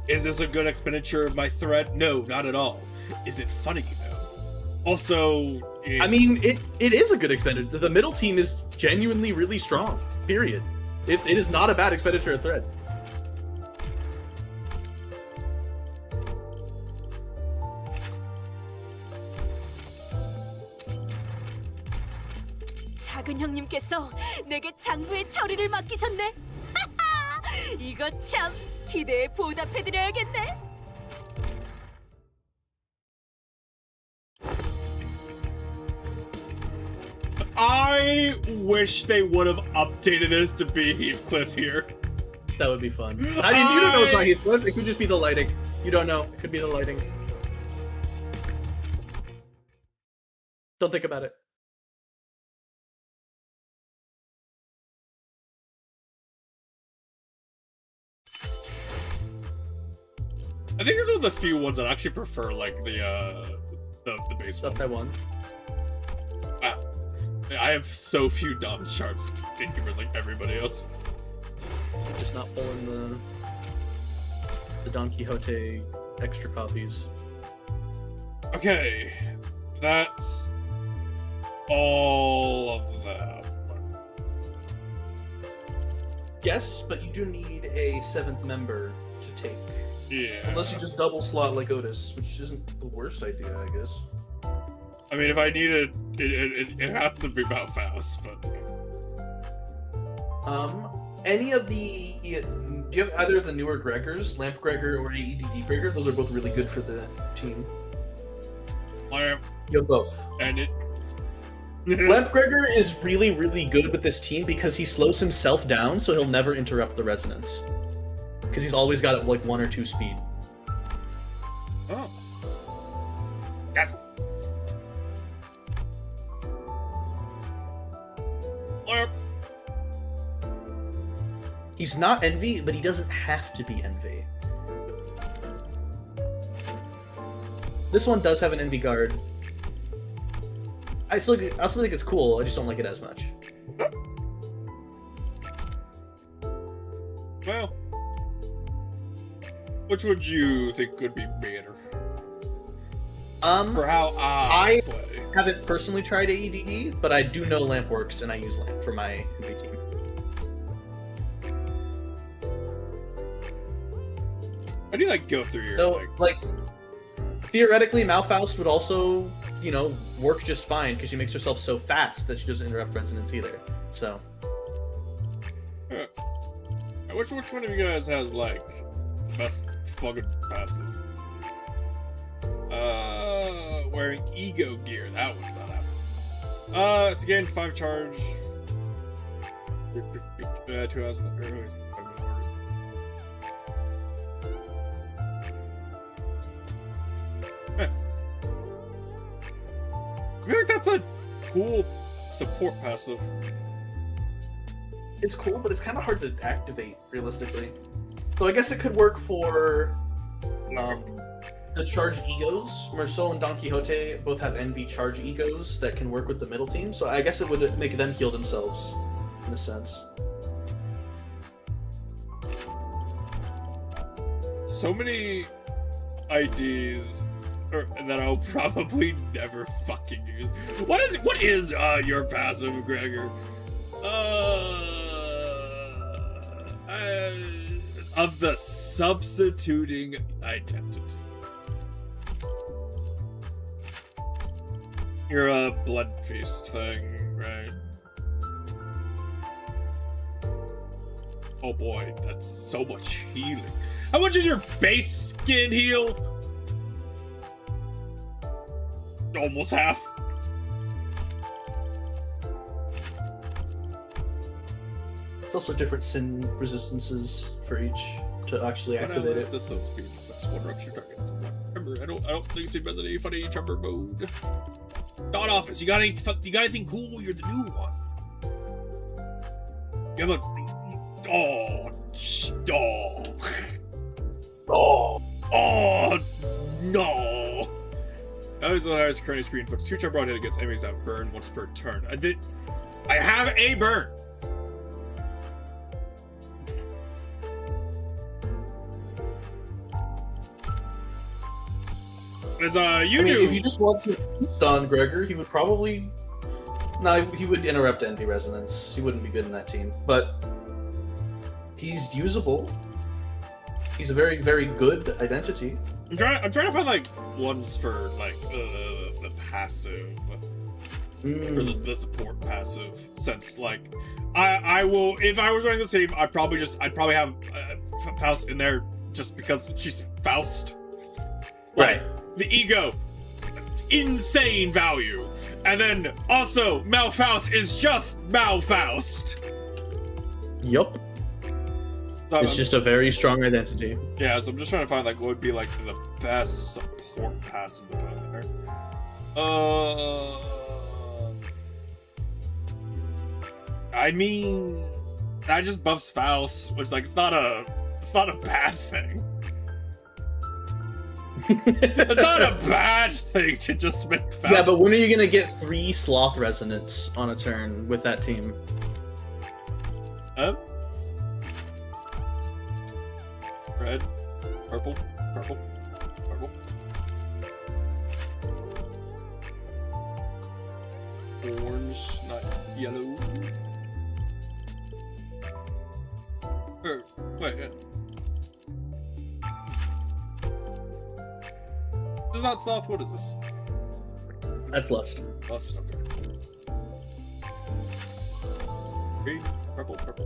Is this a good expenditure of my thread? No, not at all. Is it funny though? Also, I mean, it is a good expenditure. The middle team is genuinely really strong. Period. It is not a bad expenditure of thread. 작은 형님께서 내게 장부의 처리를 맡기셨네. 이거 참 기대에 보답해드려야겠네. I wish they would have updated this to be Heathcliff here. That would be fun. I mean, you don't know it's not Heathcliff. It could just be the lighting. You don't know. It could be the lighting. Don't think about it. I think this is one of the few ones that I actually prefer, like the base one. Taiwan. I have so few Dom charts in comparison like everybody else. Just not pulling the Don Quixote extra copies. Okay, that's all of them. Yes, but you do need a 7th member to take. Yeah. Unless you just double slot like Otis, which isn't the worst idea, I guess. I mean, if I need it has to be about fast, but... Any of the... Do you have either of the newer Gregors, Lamp Gregor or AEDD Gregor? Those are both really good for the team. Lamp. You have both. And it... Lamp Gregor is really, really good with this team because he slows himself down so he'll never interrupt the resonance. Because he's always got it like 1 or 2 speed. Oh. That's... Lamp. He's not Envy, but he doesn't have to be Envy. This one does have an Envy guard. I still think it's cool, I just don't like it as much. Well, which would you think could be better? For how I play. Haven't personally tried AEDD, but I do know Lamp works, and I use Lamp for my Envy team. How do you like go through your So, like, theoretically, Malfaust would also, you know, work just fine because she makes herself so fast that she doesn't interrupt resonance either. So, which one of you guys has like best fucking passive? Wearing ego gear. That was not happening. It's again 5 charge. 2 hours. I feel like that's a cool support passive. it's cool, but it's kind of hard to activate, realistically. So I guess it could work for the charge egos. Merceau and Don Quixote both have Envy charge egos that can work with the middle team, so I guess it would make them heal themselves, in a sense. So many IDs that I'll probably never fucking use. What is your passive, Gregor? Of the substituting identity. You're a blood feast thing, right? Oh boy, that's so much healing. How much is your base skin heal? Almost half. It's also different sin resistances for each to actually activate it. This is speed. That's one rupture target. Remember, I don't think it's in any funny jumper mode. Dot office. You got anything cool? You're the new one. You have a oh no. That was the highest current screen for 2 jump hit against enemies that burn once per turn. I have a burn. As you do. If you just want to stun Gregor, he would probably. No, he would interrupt Envy Resonance. He wouldn't be good in that team, but he's usable. He's a very, very good identity. I'm trying to find like ones for like the passive, for the support passive. Since like I will, if I was running the team, I'd probably have Faust in there just because she's Faust. Right. The ego, insane value. And then also, Malfaust is just Malfaust. Yup. It's just a very strong identity. Yeah, so I'm just trying to find like what would be like the best support passive to put in there. I mean, that just buffs Faust, which like it's not a bad thing. It's not a bad thing to just make Faust. Yeah, but when are you gonna get 3 Sloth Resonance on a turn with that team? Red, purple, purple, purple. Orange, not yellow. Wait, yeah. This is not soft. What is this? That's Lust. Lust, okay. Green, purple, purple.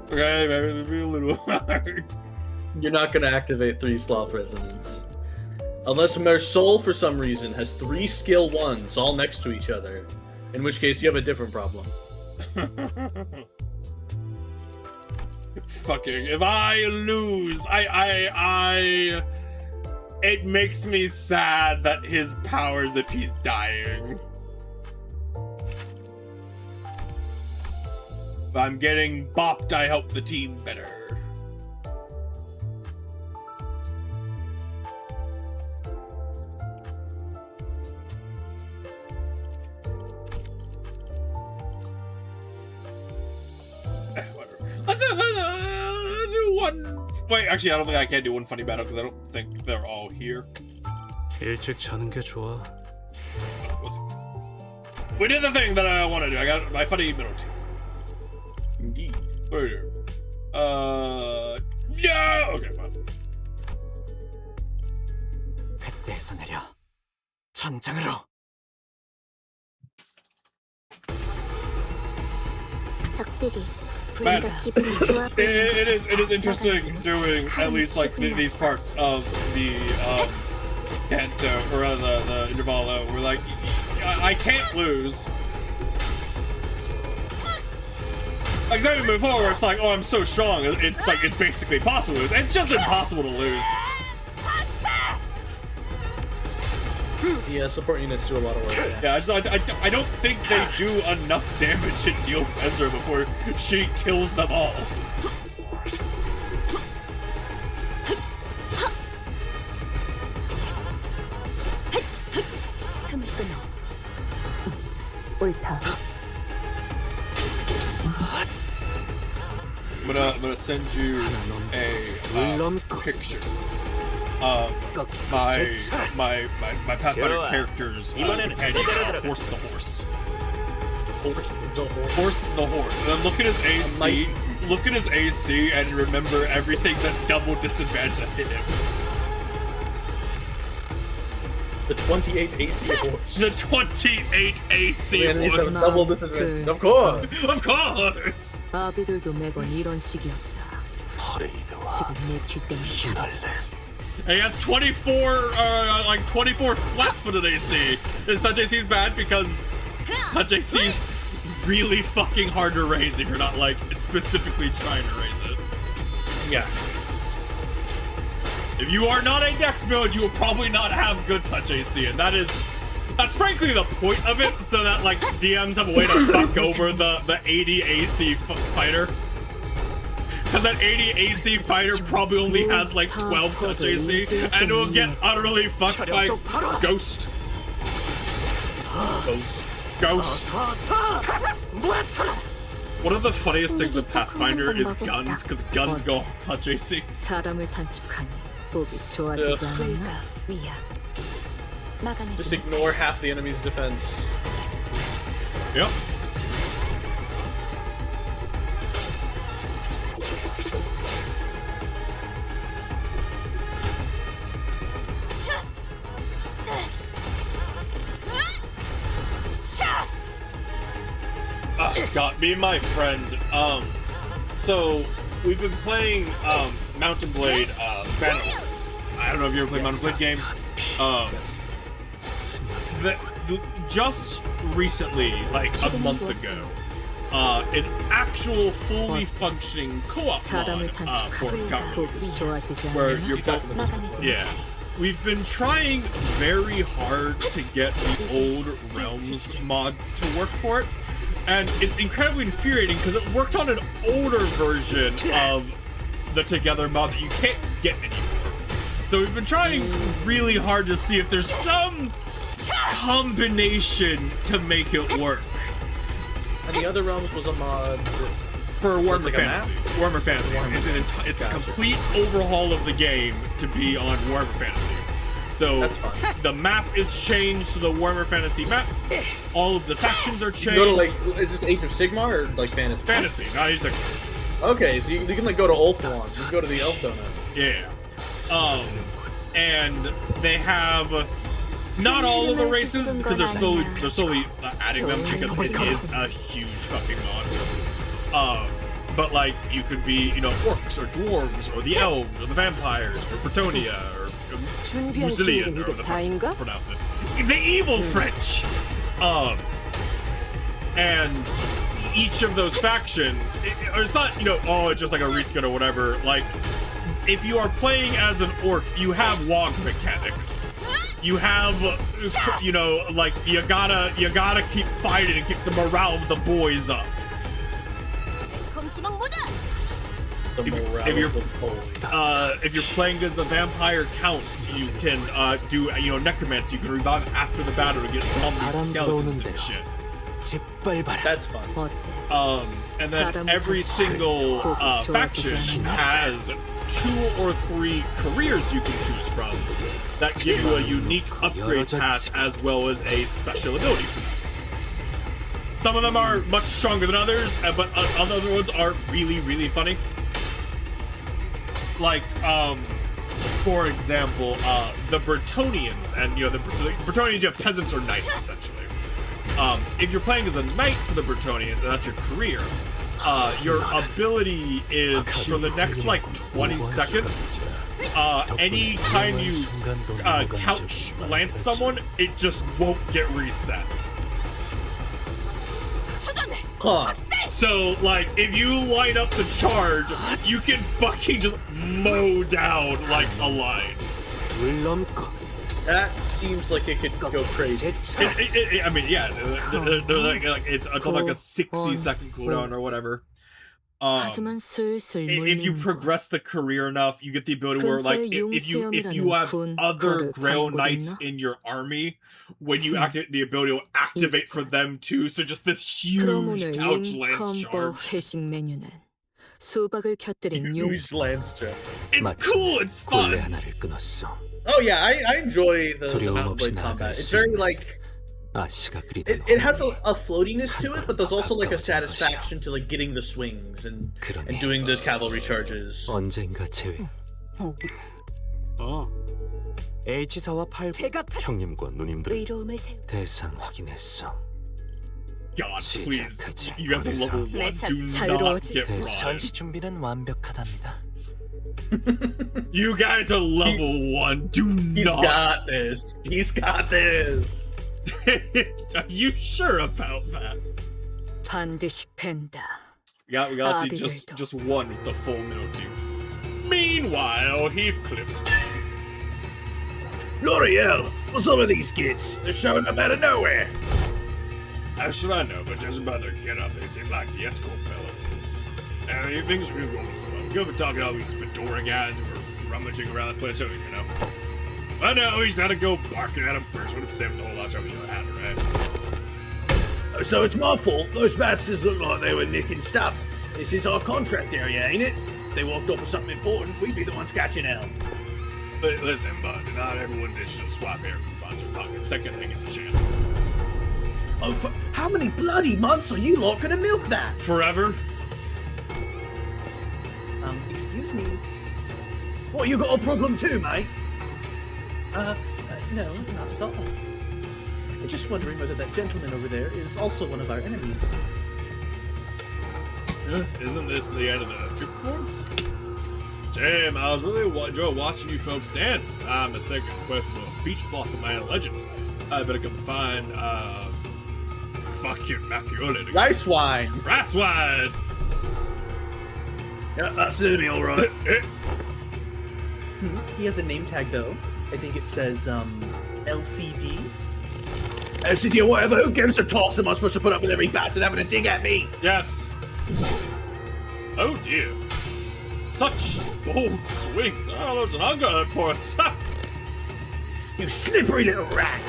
Okay, maybe it'll be a little hard. You're not gonna activate 3 Sloth Resonance. Unless Mersol, for some reason, has 3 skill 1s all next to each other. In which case, you have a different problem. Fucking, if I lose, it makes me sad that his powers if he's dying. If I'm getting bopped, I help the team better. Whatever. Let's do one. Wait, actually, I don't think I can do one funny battle because I don't think they're all here. 일찍 자는 게 좋아. We did the thing that I want to do. I got my funny middle team. Indeed. Right here. No! Okay, fine. 뱃대에서 내려 전장으로. 적들이 Man, 보니까 기분이 좋아 보이는 it is interesting doing at least like these parts of the canto or the intervallo. We're like, I can't lose. Like, as I move forward, it's like, oh, I'm so strong. It's like it's basically possible. It's just impossible to lose. Yeah, support units do a lot of work. Yeah, I don't think they do enough damage to deal with Ezra before she kills them all. I'm gonna send you a picture of my Pathfinder character's companion, Horse the Horse. Horse the Horse. And then look at his AC. Look at his AC and remember everything that double disadvantage hit him. The 28 AC horse. The 28 AC The enemies have horse. double disadvantage. Of course. Of course. 아비들도 매번 이런 식이었다. 지금 내 키 때문에 사라졌지. And he has 24, like 24 flat-footed AC. Is touch AC is bad because touch AC is really fucking hard to raise if you're not like specifically trying to raise it. Yeah. If you are not a Dex mode, you will probably not have good touch AC, and that's frankly the point of it, so that like DMs have a way to fuck over the 80 AC fighter. Because that 80 AC fighter probably only has like 12 touch AC, and it will get utterly fucked by Ghost. One of the funniest things with Pathfinder is guns, because guns go touch AC. 사람을 단축하니 보기 좋아지지 않았나? 미야. Just ignore half the enemy's defense. Yep. Got me, my friend. So we've been playing Mountain Blade Banner. I don't know if you ever played Mountain Blade game. Just recently, like a month ago, an actual fully functioning co-op mod for it got released, where you're both. Yeah. We've been trying very hard to get the old Realms mod to work for it. And it's incredibly infuriating because it worked on an older version of the Together mod that you can't get anymore. So we've been trying really hard to see if there's some combination to make it work. And the other Realms was a mod For Warhammer like Fantasy. Warhammer Fantasy. It's a complete overhaul of the game to be on Warhammer Fantasy. So That's fine. the map is changed to the Warhammer Fantasy map. All of the factions are You changed. go to like, is this Age of Sigmar or like Fantasy? Fantasy, not Age of Okay, so you can like go to Ulthuan. You can go to the Elf Donut. Yeah. And they have not all of the races because they're slowly adding them because it is a huge fucking mod. But like you could be, you know, orcs or dwarves or the elves or the vampires or Bretonia or Musilian or the pronounce it. The evil French. And each of those factions, it's not, you know, oh, it's just like a reskin or whatever. Like, if you are playing as an orc, you have wog mechanics. You have, you know, like you gotta keep fighting and keep the morale of the boys up. If you're playing as the vampire counts, you can do, you know, necromancy. You can revive after the battle to get zombies, skeletons, and shit. That's fun. And then every single faction has 2 or 3 careers you can choose from that give you a unique upgrade path as well as a special ability. Some of them are much stronger than others, but other ones are really, really funny. Like, for example, the Bretonians, and you know, the Bretonians, you have peasants or knights essentially. If you're playing as a knight for the Bretonians, and that's your career, your ability is for the next like 20 seconds. Any time you couch lance someone, it just won't get reset. Huh. So, like, if you line up the charge, you can fucking just mow down, like, a line. That seems like it could go crazy. I mean, yeah, they're like it's on like a 60-second cooldown or whatever. If you progress the career enough, you get the ability where, like, if you have other Grail Knights in your army, when you activate the ability, will activate for them too. So just this huge couch lance charge. Huge lance charge. It's cool. It's fun. Oh yeah, I enjoy the Mountain Blade combat. It's very like it has a floatiness to it, but there's also like a satisfaction to like getting the swings and doing the cavalry charges. Oh. H사와 8부 제가 형님과 누님들 의로움을 세우. 대상 확인했어. God, please. 시작하지. You guys are level 1. 내 참 Do not 자유로워지. get 대상 robbed. 전시 준비는 완벽하답니다. You guys are level 1. Do He's not. got this. He's got this. Are you sure about that? 반드시 팬다. We gotta see 아비들도. just one with the full note. Meanwhile, Heathcliff's. L'Oreal, what's up with these kids? They're showing up out of nowhere. How should I know? But just about to get up, they seem like the escort fellas. Things are going slow. Go for talking to all these fedora guys who are rummaging around this place, you know. I know, he's had to go barking at him first. What if Sam's a whole lot trouble you had, right? Oh, so it's my fault. Those bastards look like they were nicking stuff. This is our contract area, ain't it? If they walked off with something important, we'd be the ones catching hell. Listen, bud, not everyone digital swap air coupons or pockets. Second, I get the chance. Oh, for how many bloody months are you lot gonna milk that? Forever? Excuse me. What, you got a problem too, mate? No, not at all. I'm just wondering whether that gentleman over there is also one of our enemies. Isn't this the end of the trip points? Damn, I was really enjoying watching you folks dance. I'm a second quest for Beach Blossom Man Legends. I better come find, fucking Machiavelli. Rice wine. Rice wine! Yeah, that's me, all right. He has a name tag though. I think it says LCD. LCD or whatever, who gives a toss? Am I supposed to put up with every bastard having a dig at me? Yes. Oh dear. Such bold swings. Oh, there's an unguarded for it. You slippery little rat!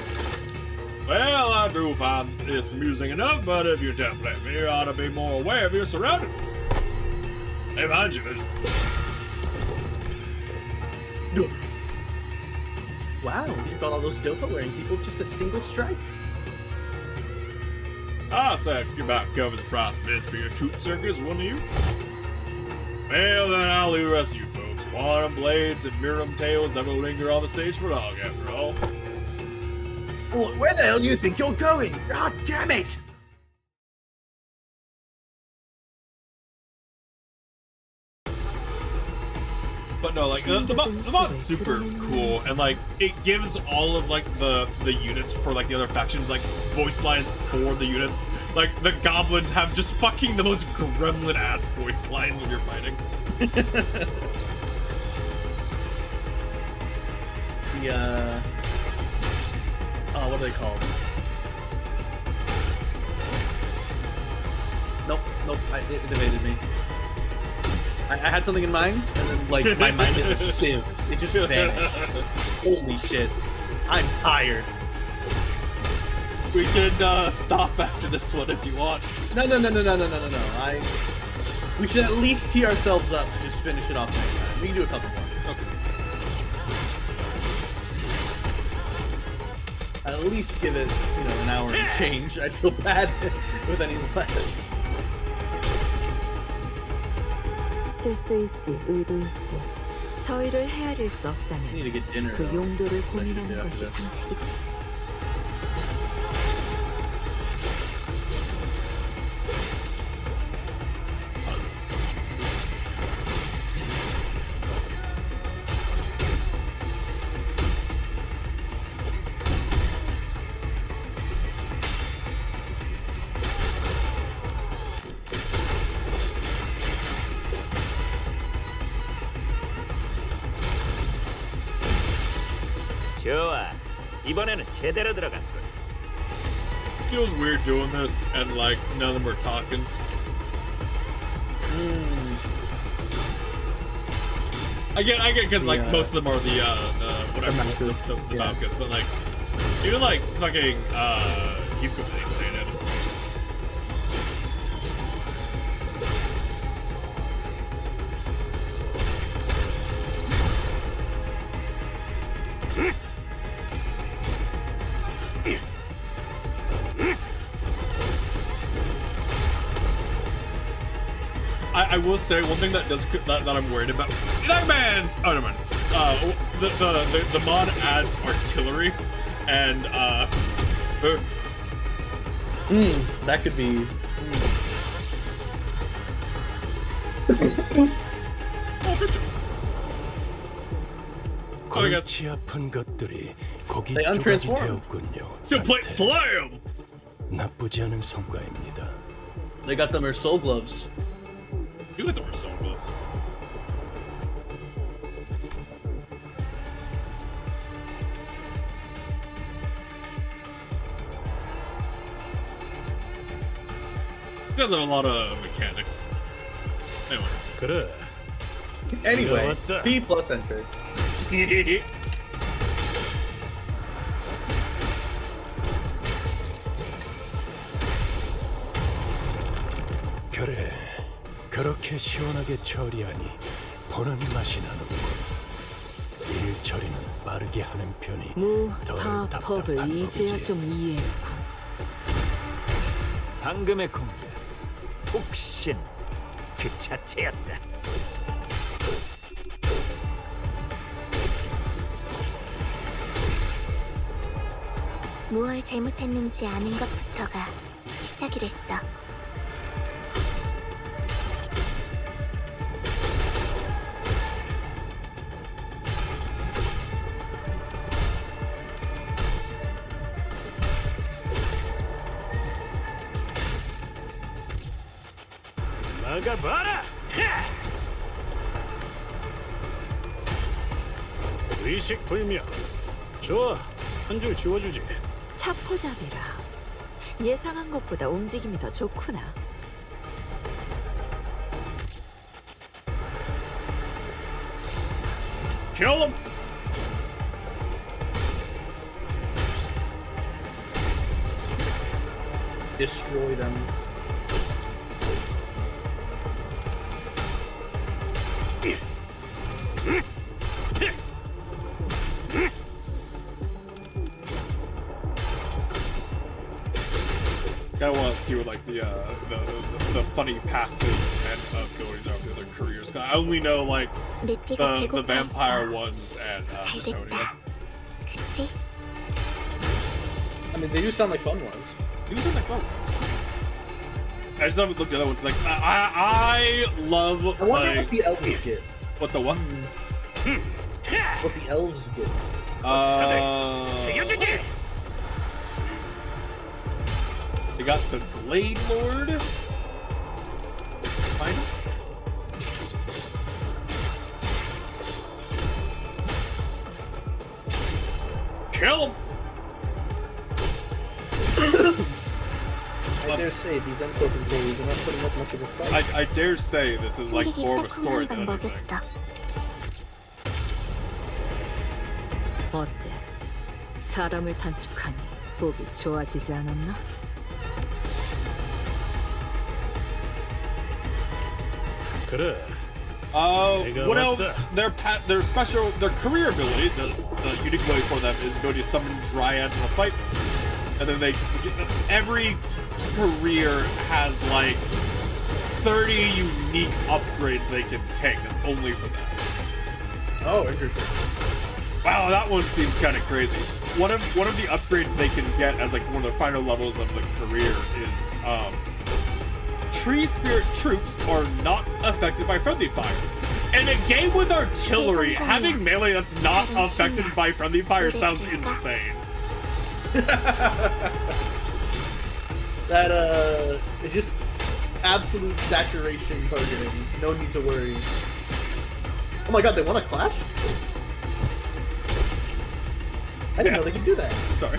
Well, I do find this amusing enough, but if you don't blame me, you ought to be more aware of your surroundings. Hey, mind you, there's... Wow, you've got all those dopa wearing people with just a single stripe. I said you about covers the price bids for your troop circus, wouldn't you? Well, then I'll leave the rest of you folks. Quantum blades and Miram tails never linger on the stage for long, after all. Oh, where the hell do you think you're going? God damn it! But no, like the mod's super cool, and like it gives all of like the units for like the other factions like voice lines for the units. Like the goblins have just fucking the most gremlin ass voice lines when you're fighting. What are they called? Nope, it evaded me. I had something in mind, and then like my mind is a sieve. It just vanished. Holy shit. I'm tired. We can stop after this one if you want. No. We should at least tee ourselves up to just finish it off next time. We can do a couple more. Okay. At least give it, an hour and change. I'd feel bad with any less. 실수 있지, 의도 있지. 저희를 헤아릴 수 I need to 없다면 get dinner. 그 though. 용도를 That's what I should do 고민하는 after 것이 this. 상책이지. 좋아, 이번에는 제대로 들어갔군. Feels weird doing this and like none of them are talking. I get because like Yeah. most of them are the whatever the Falcons, but like even like fucking Heathcliff ain't saying it. I will say one thing that I'm worried about. Man! Oh, never mind. the mod adds artillery, and That could be. Oh, I guess. 골치 아픈 것들이 고기 They 조각이 untransformed. 되었군요. Still play slam. 나쁘지 않은 성과입니다. They got them their soul gloves. You got the worst soul gloves. It does have a lot of mechanics. Anyway. 그래. Anyway, 왔다. P plus enter. 그래, 그렇게 시원하게 처리하니 보는 맛이 나는군. 일 처리는 빠르게 하는 편이 무, 덜 타, 답답한 법을 이제야 법이지. 좀 이해했군. 방금의 공격 혹신 그 자체였다. 무얼 잘못했는지 아는 것부터가 시작이랬어. 나가봐라. 의식 불명. 좋아, 한 줄 지워주지. 차포잡이라. 예상한 것보다 움직임이 더 좋구나. Kill him. Destroy them. I want to see what like the funny passives and abilities are for their careers. I only know like 내 피가 the vampire 배고팠어. ones and 잘 Plutonium. 됐다. 그치? I mean, they do sound like fun ones. These are like fun ones. I just haven't looked at the other ones. Like I love I wonder like what the elves get. what the one. What the elves get. They got the Glade Lord. Kind of. Kill him. I dare say these Encore employees are not putting up much of a fight. I dare say this is like 승객이 more of a 딱 story 한 than 방 anything. 먹였어. 어때? 사람을 단축하니 보기 좋아지지 않았나? 그래. What else? Their special, their career ability, the unique way for them is ability to summon dryads in a fight, and then every career has like 30 unique upgrades they can take. That's only for that. Oh, interesting. Wow, that one seems kind of crazy. One of the upgrades they can get as like one of the final levels of the career is tree spirit troops are not affected by friendly fire. In a game with artillery, having melee that's not affected by friendly fire sounds insane. That it's just absolute saturation targeting. No need to worry. Oh my god, they want to clash? I didn't know they could do that. Sorry.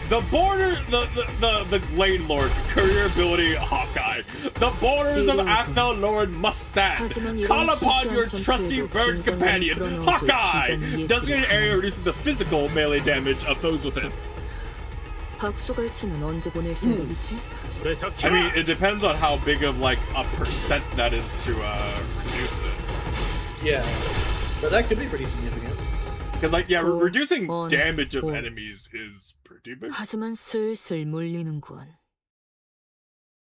The border, the Glade Lord, career ability Hawkeye. The borders of Athel Lord must stand. Call upon your trusty bird companion, Hawkeye! Designated area reduces the physical melee damage of those within. 박수갈치는 언제 보낼 생각이지? I mean, it depends on how big of like a percent that is to reduce it. Yeah. But that could be pretty significant. Because like, yeah, Cool. reducing On. damage of Cool. enemies is pretty big. 하지만 슬슬 물리는군.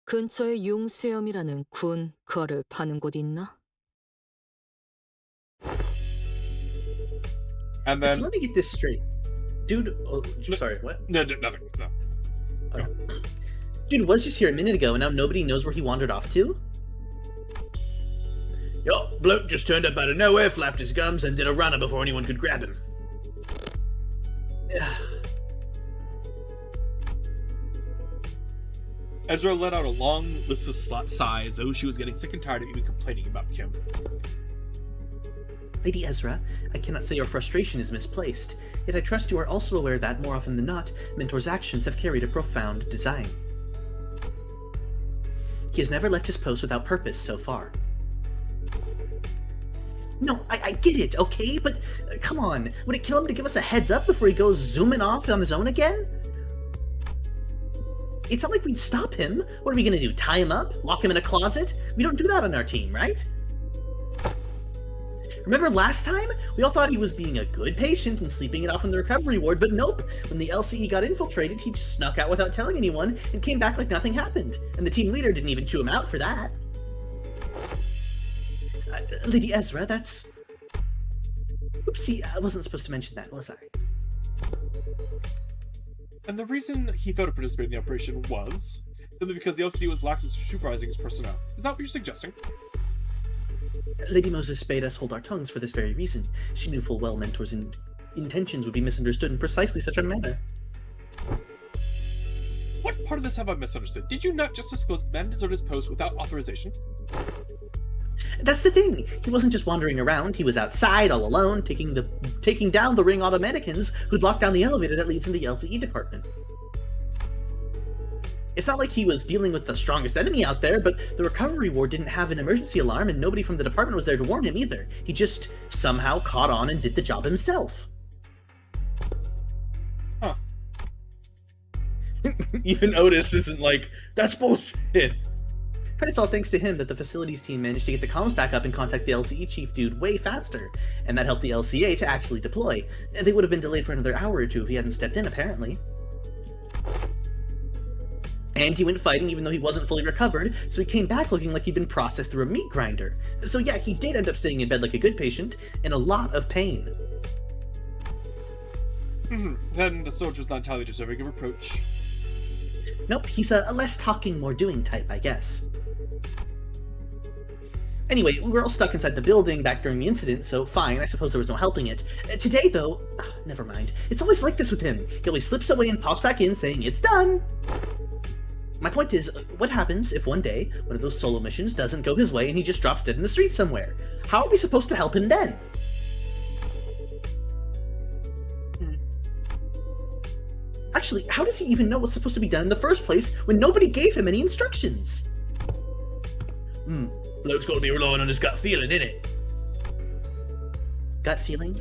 근처에 융수염이라는 군 거를 파는 곳 있나? And So then let me get this straight. Dude, sorry, what? no, nothing. No. Dude was just here a minute ago, and now nobody knows where he wandered off to? Yo, bloke just turned up out of nowhere, flapped his gums, and did a runner before anyone could grab him. Ezra let out a long, listless sigh as though she was getting sick and tired of even complaining about Kim. Lady Ezra, I cannot say your frustration is misplaced, yet I trust you are also aware that, more often than not, Mentor's actions have carried a profound design. He has never left his post without purpose so far. No, I get it, okay? But come on, would it kill him to give us a heads up before he goes zooming off on his own again? It's not like we'd stop him. What are we gonna do, tie him up? Lock him in a closet? We don't do that on our team, right? Remember last time? We all thought he was being a good patient and sleeping it off in the recovery ward, but nope. When the LCE got infiltrated, he just snuck out without telling anyone and came back like nothing happened. And the team leader didn't even chew him out for that. Lady Ezra, that's... Oopsie, I wasn't supposed to mention that, was I? And the reason he failed to participate in the operation was simply because the LCD was lax in supervising his personnel. Is that what you're suggesting? Lady Moses bade us hold our tongues for this very reason. She knew full well Mentor's intentions would be misunderstood in precisely such a manner. What part of this have I misunderstood? Did you not just disclose the man deserted his post without authorization? That's the thing. He wasn't just wandering around. He was outside, all alone, taking down the ring automaticans who'd locked down the elevator that leads into the LCE department. It's not like he was dealing with the strongest enemy out there, but the recovery ward didn't have an emergency alarm, and nobody from the department was there to warn him either. He just somehow caught on and did the job himself. Huh. Even Otis isn't like, that's bullshit. But it's all thanks to him that the facilities team managed to get the comms back up and contact the LCE chief dude way faster, and that helped the LCA to actually deploy. They would have been delayed for another hour or two if he hadn't stepped in, apparently. And he went fighting even though he wasn't fully recovered, so he came back looking like he'd been processed through a meat grinder. So yeah, he did end up staying in bed like a good patient, in a lot of pain. Then the soldier's not entirely deserving of reproach. Nope, he's a less talking, more doing type, I guess. Anyway, we were all stuck inside the building back during the incident, so fine, I suppose there was no helping it. Today, though, never mind. It's always like this with him. He always slips away and pops back in saying, "It's done!" My point is, what happens if one day one of those solo missions doesn't go his way and he just drops dead in the street somewhere? How are we supposed to help him then? Actually, how does he even know what's supposed to be done in the first place when nobody gave him any instructions? Bloke's got to be relying on his gut feeling, innit? Gut feeling?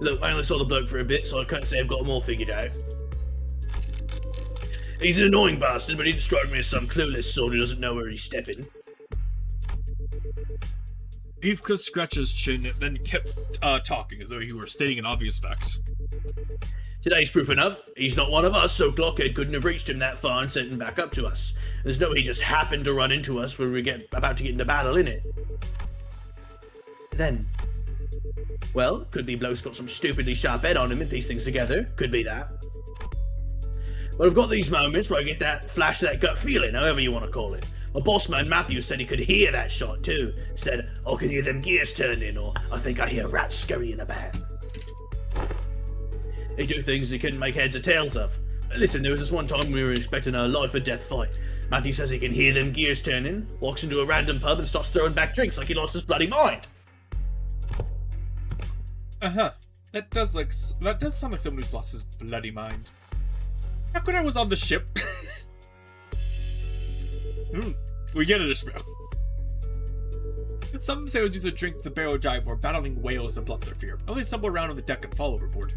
Look, I only saw the bloke for a bit, so I can't say I've got him all figured out. He's an annoying bastard, but he didn't strike me as some clueless sort who doesn't know where he's stepping. Heathcliff scratched his chin, then kept talking as though he were stating an obvious fact. Today's proof enough. He's not one of us, so Glockhead couldn't have reached him that far and sent him back up to us. There's no way he just happened to run into us when we about to get into battle, innit? Then, well, could be bloke's got some stupidly sharp head on him and piece things together. Could be that. But I've got these moments where I get that flash of that gut feeling, however you want to call it. My boss man Matthew said he could hear that shot too. Said, I can hear them gears turning, or I think I hear rats scurrying about. They do things they couldn't make heads or tails of. Listen, there was this one time we were expecting a life or death fight. Matthew says he can hear them gears turning, walks into a random pub and starts throwing back drinks like he lost his bloody mind. That does sound like someone who's lost his bloody mind. Back when I was on the ship. We get it, Ishmael. Some sailors use a drink to barrel jive or battling whales to bluff their fear. Only stumble around on the deck and fall overboard.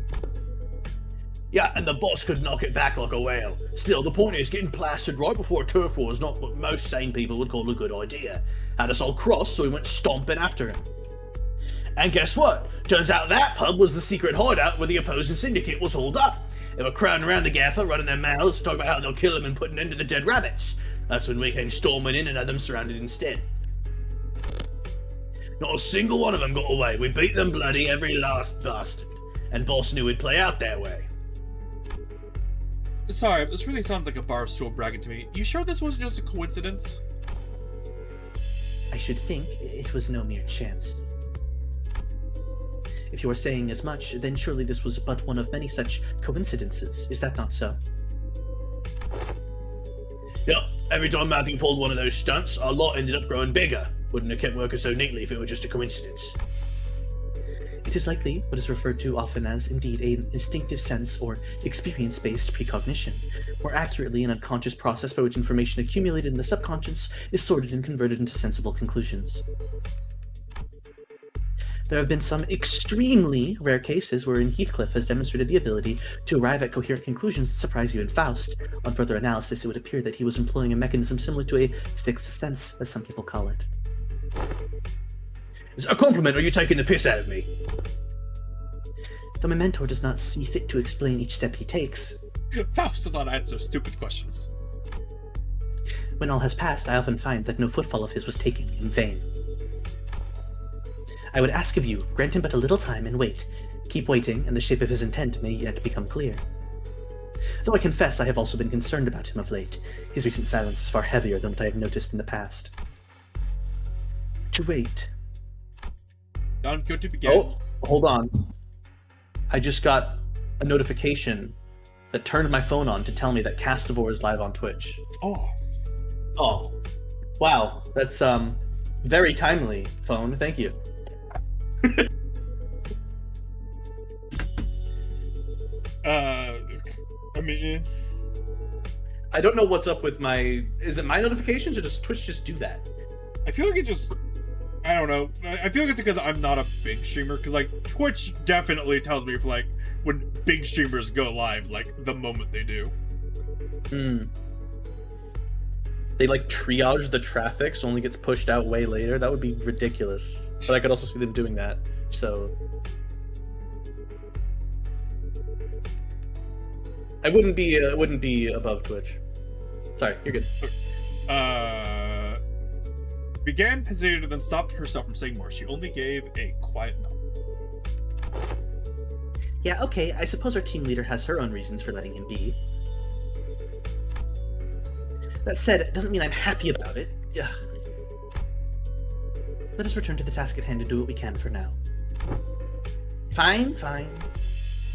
Yeah, and the boss could knock it back like a whale. Still, the point is, getting plastered right before a turf war is not what most sane people would call a good idea. Had us all crossed, so we went stomping after him. And guess what? Turns out that pub was the secret hideout where the opposing syndicate was hauled up. They were crowding around the gaffer, running their mouths, talking about how they'll kill him and put an end to the dead rabbits. That's when we came storming in and had them surrounded instead. Not a single one of them got away. We beat them bloody every last bastard. And boss knew it'd play out that way. Sorry, this really sounds like a barstool bragging to me. You sure this wasn't just a coincidence? I should think it was no mere chance. If you are saying as much, then surely this was but one of many such coincidences. Is that not so? Yep, every time Matthew pulled one of those stunts, our lot ended up growing bigger. Wouldn't have kept working so neatly if it were just a coincidence. It is likely what is referred to often as, indeed, an instinctive sense or experience-based precognition, more accurately an unconscious process by which information accumulated in the subconscious is sorted and converted into sensible conclusions. There have been some extremely rare cases wherein Heathcliff has demonstrated the ability to arrive at coherent conclusions that surprise even Faust. On further analysis, it would appear that he was employing a mechanism similar to a sixth sense, as some people call it. Is that a compliment, or are you taking the piss out of me? Though my mentor does not see fit to explain each step he takes. Faust does not answer stupid questions. When all has passed, I often find that no footfall of his was taken in vain. I would ask of you, grant him but a little time and wait. Keep waiting, and the shape of his intent may yet become clear. Though I confess I have also been concerned about him of late. His recent silence is far heavier than what I have noticed in the past. To wait. Don Quixote began. Oh, hold on. I just got a notification that turned my phone on to tell me that Castivore is live on Twitch. Oh. Oh. Wow. That's very timely, phone. Thank you. I mean, I don't know what's up with my... Is it my notifications or does Twitch just do that? I feel like it just... I don't know. I feel like it's because I'm not a big streamer, because, like, Twitch definitely tells me, if, like, when big streamers go live, like, the moment they do. They, like, triage the traffic so only gets pushed out way later. That would be ridiculous. But I could also see them doing that, so... I wouldn't be above Twitch. Sorry, you're good. Began hesitated, then stopped herself from saying more. She only gave a quiet nod. Yeah, okay, I suppose our team leader has her own reasons for letting him be. That said, it doesn't mean I'm happy about it. Yeah. Let us return to the task at hand and do what we can for now. Fine.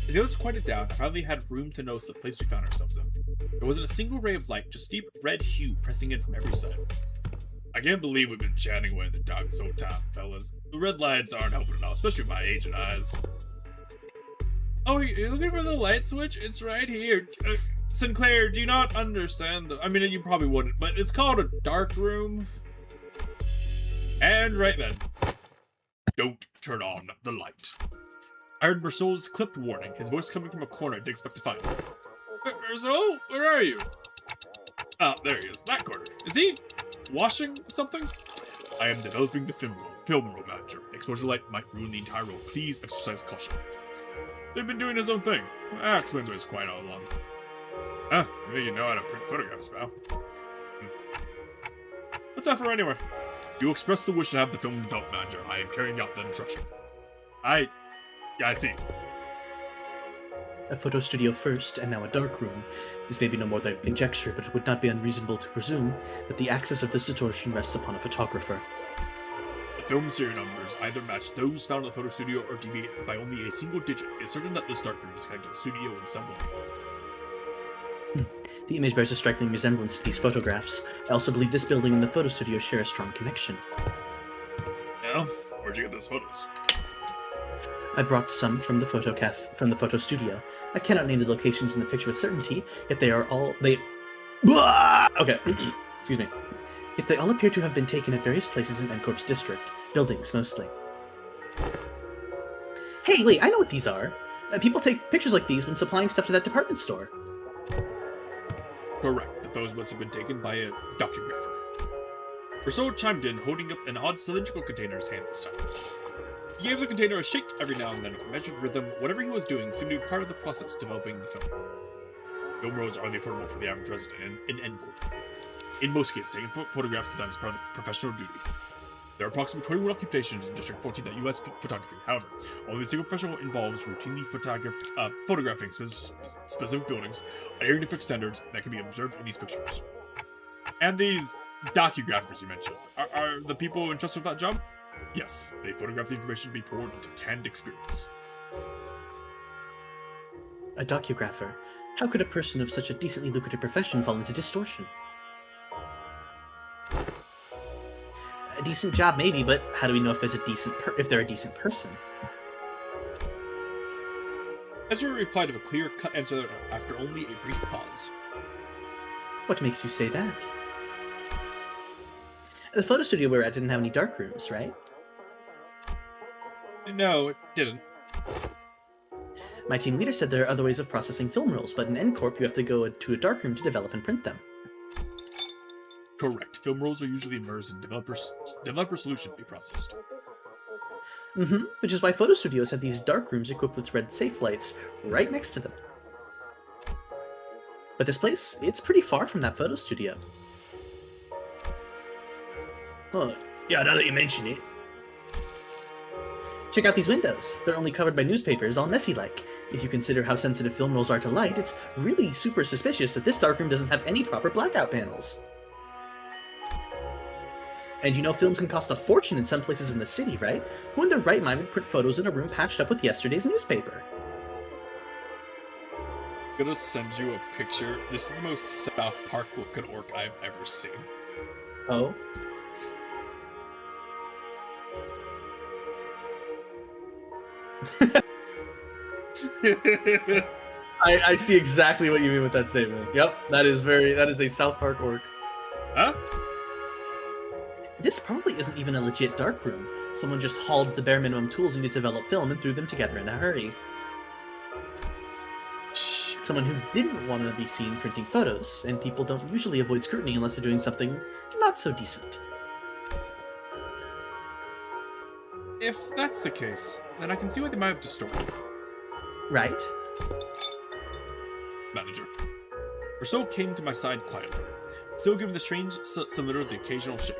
As the others quieted down, I finally had room to notice the place we found ourselves in. There wasn't a single ray of light, just deep red hue pressing in from every side. I can't believe we've been chatting away in the dark this whole time, fellas. The red lights aren't helping at all, especially with my aging eyes. Oh, you're looking for the light switch? It's right here. Sinclair, do you not understand? I mean, you probably wouldn't, but it's called a dark room. And right then, don't turn on the light. I heard Mersault's clipped warning, his voice coming from a corner I didn't expect to find. Mersault, where are you? Ah, there he is, that corner. Is he washing something? I am developing the film roll manager. Exposure light might ruin the entire roll. Please exercise caution. They've been doing his own thing. Explains why he's quiet all along. I think you know how to print photographs, pal. What's that for anyway? You expressed the wish to have the film development manager. I am carrying out that instruction. Yeah, I see. A photo studio first, and now a dark room. This may be no more than conjecture, but it would not be unreasonable to presume that the axis of this distortion rests upon a photographer. The film serial numbers either match those found in the photo studio or deviate by only a single digit. It's certain that this dark room is connected to the studio in some way. The image bears a striking resemblance to these photographs. I also believe this building and the photo studio share a strong connection. Yeah? Where'd you get those photos? I brought some from the photo studio. I cannot name the locations in the picture with certainty, yet they are all Okay. Excuse me. Yet they all appear to have been taken at various places in Encorp's district, buildings mostly. Hey, wait, I know what these are. People take pictures like these when supplying stuff to that department store. Correct. The photos must have been taken by a docugrapher. Rousseau chimed in, holding up an odd cylindrical container in his hand this time. He gave the container a shake every now and then with a measured rhythm. Whatever he was doing seemed to be part of the process developing the film. Film rolls are hardly affordable for the average resident in Encorp. In most cases, taking photographs is done as part of the professional duty. There are approximately 21 occupations in District 14 that U.S. photography. However, only a single professional involves routinely photographing specific buildings, adhering to fixed standards that can be observed in these pictures. And these docugraphers you mentioned, are the people entrusted with that job? Yes, they photograph the information to be poured into canned experience. A docugrapher? How could a person of such a decently lucrative profession fall into distortion? A decent job, maybe, but how do we know if there's a they're a decent person? Ezra replied with a clear-cut answer after only a brief pause. What makes you say that? The photo studio we were at didn't have any dark rooms, right? No, it didn't. My team leader said there are other ways of processing film rolls, but in N-Corp you have to go to a darkroom to develop and print them. Correct. Film rolls are usually immersed in developer solution to be processed. Which is why photo studios have these dark rooms equipped with red safe lights right next to them. But this place, it's pretty far from that photo studio. Oh, yeah, now that you mention it. Check out these windows. They're only covered by newspapers, all messy-like. If you consider how sensitive film rolls are to light, it's really super suspicious that this darkroom doesn't have any proper blackout panels. And you know films can cost a fortune in some places in the city, right? Who in their right mind would print photos in a room patched up with yesterday's newspaper? I'm gonna send you a picture. This is the most South Park looking orc I've ever seen. Oh? I see exactly what you mean with that statement. Yep, that is a South Park orc. Huh? This probably isn't even a legit darkroom. Someone just hauled the bare minimum tools needed to develop film and threw them together in a hurry. Someone who didn't want to be seen printing photos, and people don't usually avoid scrutiny unless they're doing something not so decent. If that's the case, then I can see why they might have distorted. Right? Manager. Rousseau came to my side quietly, still giving the strange cylinder the occasional shake.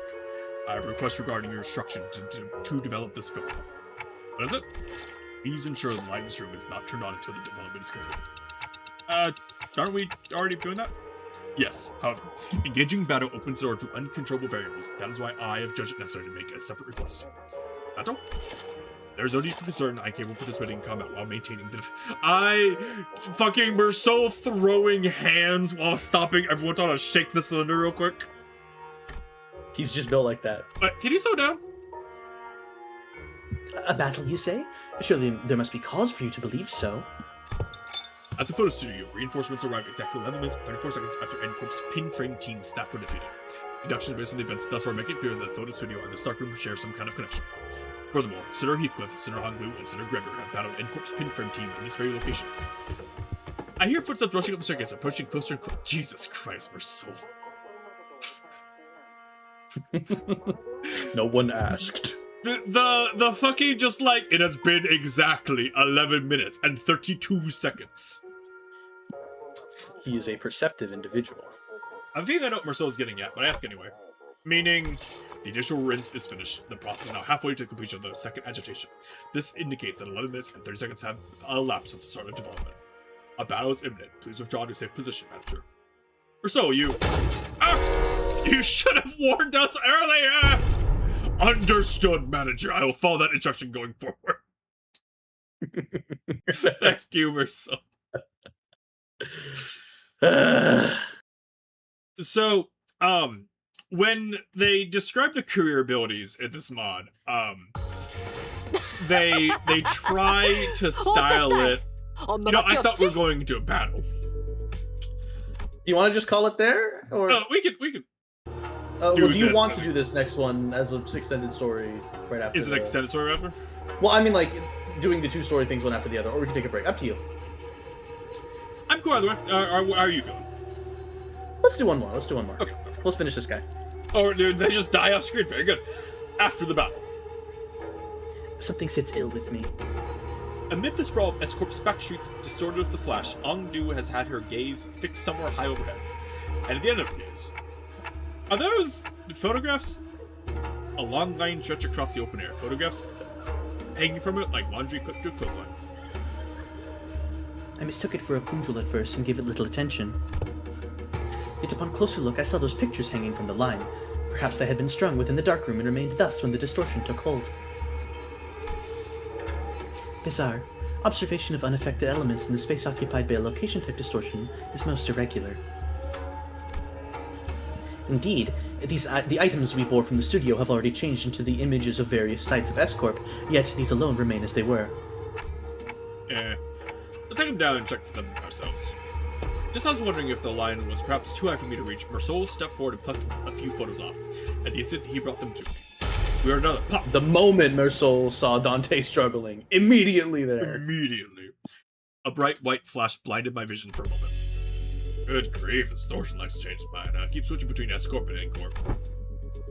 I have a request regarding your instruction to develop this film. What is it? Please ensure the light in this room is not turned on until the development is complete. Aren't we already doing that? Yes, however, engaging battle opens the door to uncontrollable variables. That is why I have judged it necessary to make a separate request. Battle? There's no need for concern. I capable of participating in combat while maintaining the fucking Merceau throwing hands while stopping everyone trying to shake the cylinder real quick. He's just built like that. But can you slow down? A battle, you say? Surely there must be cause for you to believe so. At the photo studio, reinforcements arrived exactly 11 minutes and 34 seconds after N-Corp's pin frame team staff were defeated. Deductions based on the events thus far make it clear that the photo studio and the Stark Room share some kind of connection. Furthermore, Senator Heathcliff, Senator Honglu, and Senator Gregor have battled N-Corp's pin frame team in this very location. I hear footsteps rushing up the staircase, approaching closer and closer. Jesus Christ, Merceau. No one asked. The fucking just like, it has been exactly 11 minutes and 32 seconds. He is a perceptive individual. I'm thinking I know what Merceau's getting at, but I ask anyway. Meaning, the initial rinse is finished. The process is now halfway to completion of the second agitation. This indicates that 11 minutes and 30 seconds have elapsed since the start of development. A battle is imminent. Please withdraw to a safe position, Manager. Merceau, you... You should have warned us earlier! Understood, Manager. I will follow that instruction going forward. Thank you, Merceau. So, when they describe the career abilities in this mod, they try to style it. You know, I thought we were going into a battle. You want to just call it there, or we could. well, do you want to do this next one as an extended story right after? Is it an extended story after? Well, I mean, like doing the two story things one after the other, or we can take a break. Up to you. I'm cool either way. How are you feeling? Let's do one more. Okay. Let's finish this guy. Oh, dude, they just die off screen. Very good. After the battle. Something sits ill with me. Amid the sprawl of S-Corp's back streets distorted with the flash, Ongdu has had her gaze fixed somewhere high overhead. And at the end of her gaze, are those photographs? A long line stretched across the open air, photographs hanging from it like laundry clipped to a clothesline. I mistook it for a punjul at first and gave it little attention. Yet upon closer look I saw those pictures hanging from the line. Perhaps they had been strung within the darkroom and remained thus when the distortion took hold. Bizarre. Observation of unaffected elements in the space occupied by a location-type distortion is most irregular. Indeed, the items we bore from the studio have already changed into the images of various sites of S-Corp, yet these alone remain as they were. Yeah. Let's take them down and check for them ourselves. Just I was wondering if the line was perhaps too high for me to reach, Mersault stepped forward and plucked a few photos off. At the instant, he brought them to me. We heard another pop. The moment Mersault saw Dante struggling, immediately there. Immediately. A bright white flash blinded my vision for a moment. Good grief, the distortion likes to change its mind. I keep switching between S-Corp and N-Corp.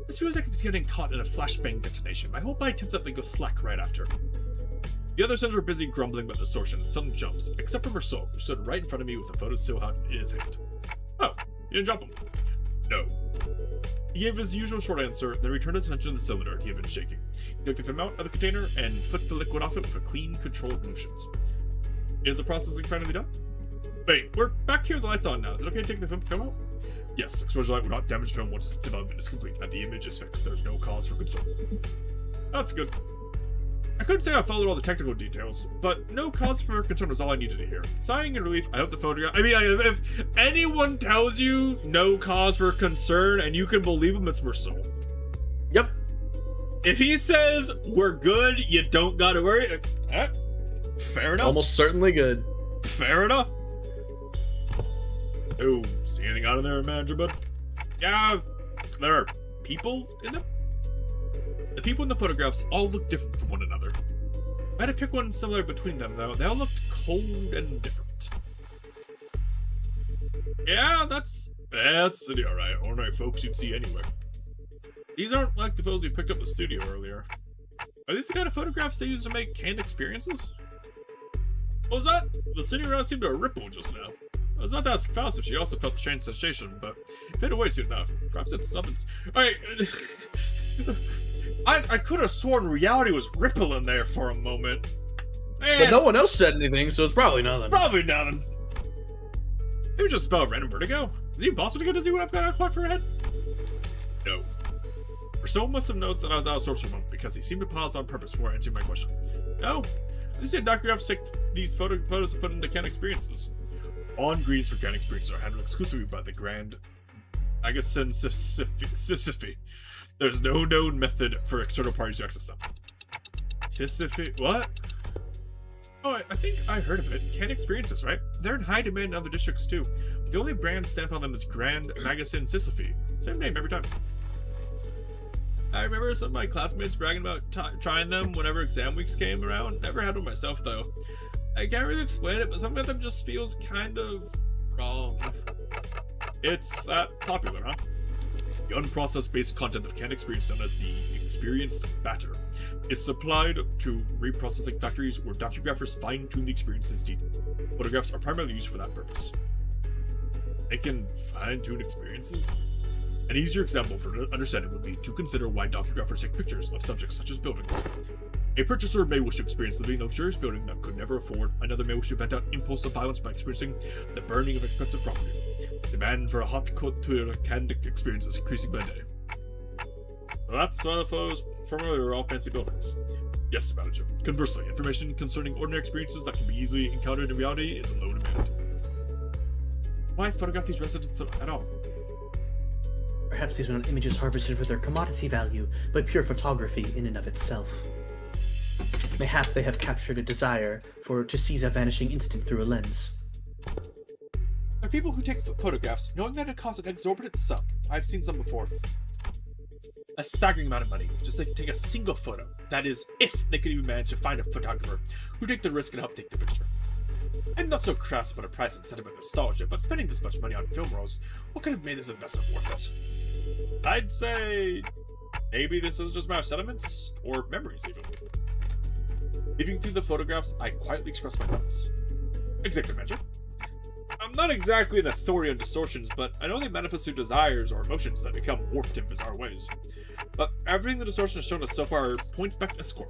This feels like it's getting caught in a flashbang detonation. My whole body tenses up and goes slack right after. The other sensors were busy grumbling about the distortion and sudden jumps, except for Mersault, who stood right in front of me with the photo still out in his hand. Oh, you didn't drop them? No. He gave his usual short answer, then returned his attention to the cylinder he had been shaking. He took the film out of the container and flicked the liquid off it with a clean, controlled motions. Is the processing finally done? Wait, we're back here, the light's on now. Is it okay to take the film out? Yes, exposure light will not damage film once development is complete, and the image is fixed. There's no cause for concern. That's good. I couldn't say I followed all the technical details, but no cause for concern was all I needed to hear. Sighing in relief, I hope the photograph... if anyone tells you no cause for concern and you can believe him, it's Mersault. Yep. If he says, we're good, you don't gotta worry... fair enough. Almost certainly good. Fair enough. Oh, see anything out of there, manager bud? Yeah, there are people in them. The people in the photographs all look different from one another. I had to pick one similar between them, though. They all looked cold and different. Yeah, that's city, alright. Ordinary folks you'd see anywhere. These aren't like the photos we picked up in the studio earlier. Are these the kind of photographs they use to make canned experiences? What was that? The city around seemed to ripple just now. I was about to ask Faust if she also felt the strange sensation, but it faded away soon enough. Perhaps it's something... Alright... I could have sworn reality was rippling there for a moment. But no one else said anything, so it's probably nothing. Probably nothing. Maybe just spell random vertigo. Is it possible to get to see what I've got on a clock for a head? No. Mersault must have noticed that I was out of sorts for a moment, because he seemed to pause on purpose before answering my question. No. You said Dr. Graff take these photos to put into canned experiences. On-greens for canned experiences are handled exclusively by the Grand Agassiz Sisyphe. There's no known method for external parties to access them. Sisyphe? What? Oh, I think I heard of it. Canned experiences, right? They're in high demand in other districts too. The only brand stamp on them is Grand Agassiz Sisyphe. Same name every time. I remember some of my classmates bragging about trying them whenever exam weeks came around. Never had one myself though. I can't really explain it, but something about them just feels kind of wrong. It's that popular, huh? The unprocessed based content of canned experience, known as the experienced batter, is supplied to reprocessing factories where docugraphers fine-tune the experience's detail. Photographs are primarily used for that purpose. They can fine-tune experiences? An easier example for understanding would be to consider why docugraphers take pictures of subjects such as buildings. A purchaser may wish to experience living in a luxurious building that could never afford. Another may wish to vent out impulsive violence by experiencing the burning of expensive property. Demand for a hot couture canned experience is increasing by the day. Well, that's one of those from earlier all fancy buildings. Yes, manager. Conversely, information concerning ordinary experiences that can be easily encountered in reality is in low demand. Why photograph these residents at all? Perhaps these were not images harvested for their commodity value, but pure photography in and of itself. Mayhap they have captured a desire to seize a vanishing instant through a lens. There are people who take photographs knowing that it costs an exorbitant sum. I've seen some before. A staggering amount of money just to take a single photo. That is, if they could even manage to find a photographer who take the risk and help take the picture. I'm not so crass about a price and sentiment nostalgia, but spending this much money on film rolls, what could have made this investment worth it? I'd say maybe this is just a matter of sentiments, or memories even. Leafing through the photographs, I quietly expressed my thoughts. Executive manager. I'm not exactly an authority on distortions, but I know they manifest through desires or emotions that become warped in bizarre ways. But everything the distortion has shown us so far points back to Escort.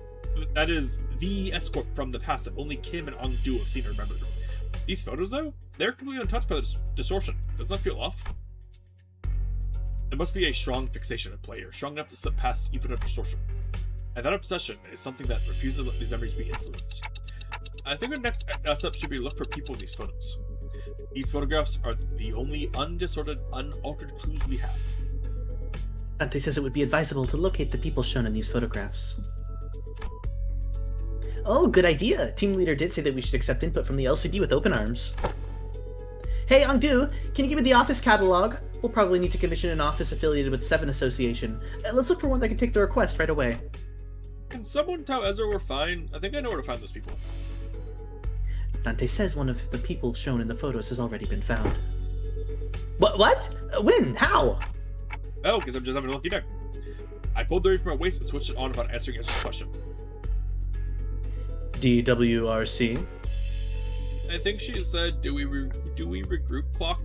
That is, the Escort from the past that only Kim and Ong-do have seen or remembered. These photos, though, they're completely untouched by the distortion. Doesn't that feel off? There must be a strong fixation at play here, strong enough to slip past even a distortion. And that obsession is something that refuses to let these memories be influenced. I think our next step should be to look for people in these photos. These photographs are the only undistorted, unaltered clues we have. Dante says it would be advisable to locate the people shown in these photographs. Oh, good idea! Team leader did say that we should accept input from the LCD with open arms. Hey, Ong-do, can you give me the office catalog? We'll probably need to commission an office affiliated with Seven Association. Let's look for one that can take the request right away. Can someone tell Ezra we're fine? I think I know where to find those people. Dante says one of the people shown in the photos has already been found. What? When? How? Oh, because I'm just having a lucky day. I pulled the ring from my waist and switched it on upon answering Ezra's question. DWRC? I think she said, do we regroup clock?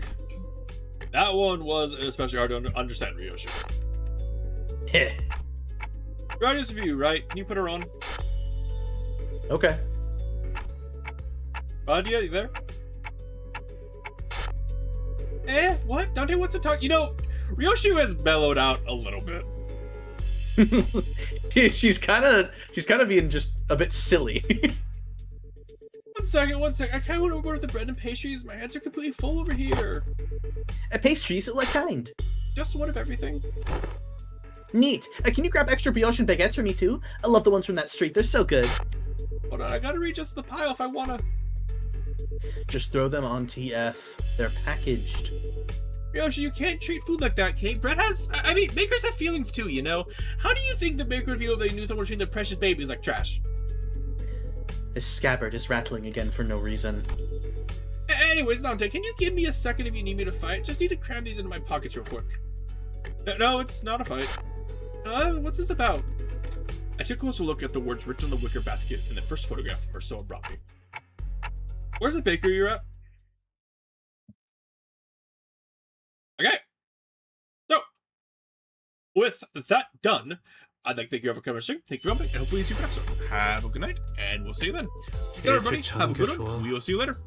That one was especially hard to understand, Ryoshi. Heh. Radius view, right? Can you put her on? Okay. Radia, you there? What? Dante wants to talk. You know, Ryoshi has mellowed out a little bit. she's kind of being just a bit silly. One second. I kind of want to order the bread and pastries. My hands are completely full over here. Pastries? What kind? Just one of everything. Neat. Can you grab extra brioche and baguettes for me too? I love the ones from that street. They're so good. Hold on, I gotta readjust the pile if I wanna. Just throw them on TF. They're packaged. Ryoshi, you can't treat food like that, Kate. Bread has... I mean, bakers have feelings too, you know? How do you think the baker would feel if they knew someone treating their precious babies like trash? This scabbard is rattling again for no reason. Anyways, Dante, can you give me a second if you need me to fight? Just need to cram these into my pockets real quick. No, it's not a fight. What's this about? I took a closer look at the words written on the wicker basket in the first photograph Marceau brought me. Where's the bakery you're at? Okay. So, with that done, I'd like to thank you all for coming and thank you for coming, and hopefully see you next episode. Have a good night, and we'll see you then. Good, everybody. Have a good one. We will see you later.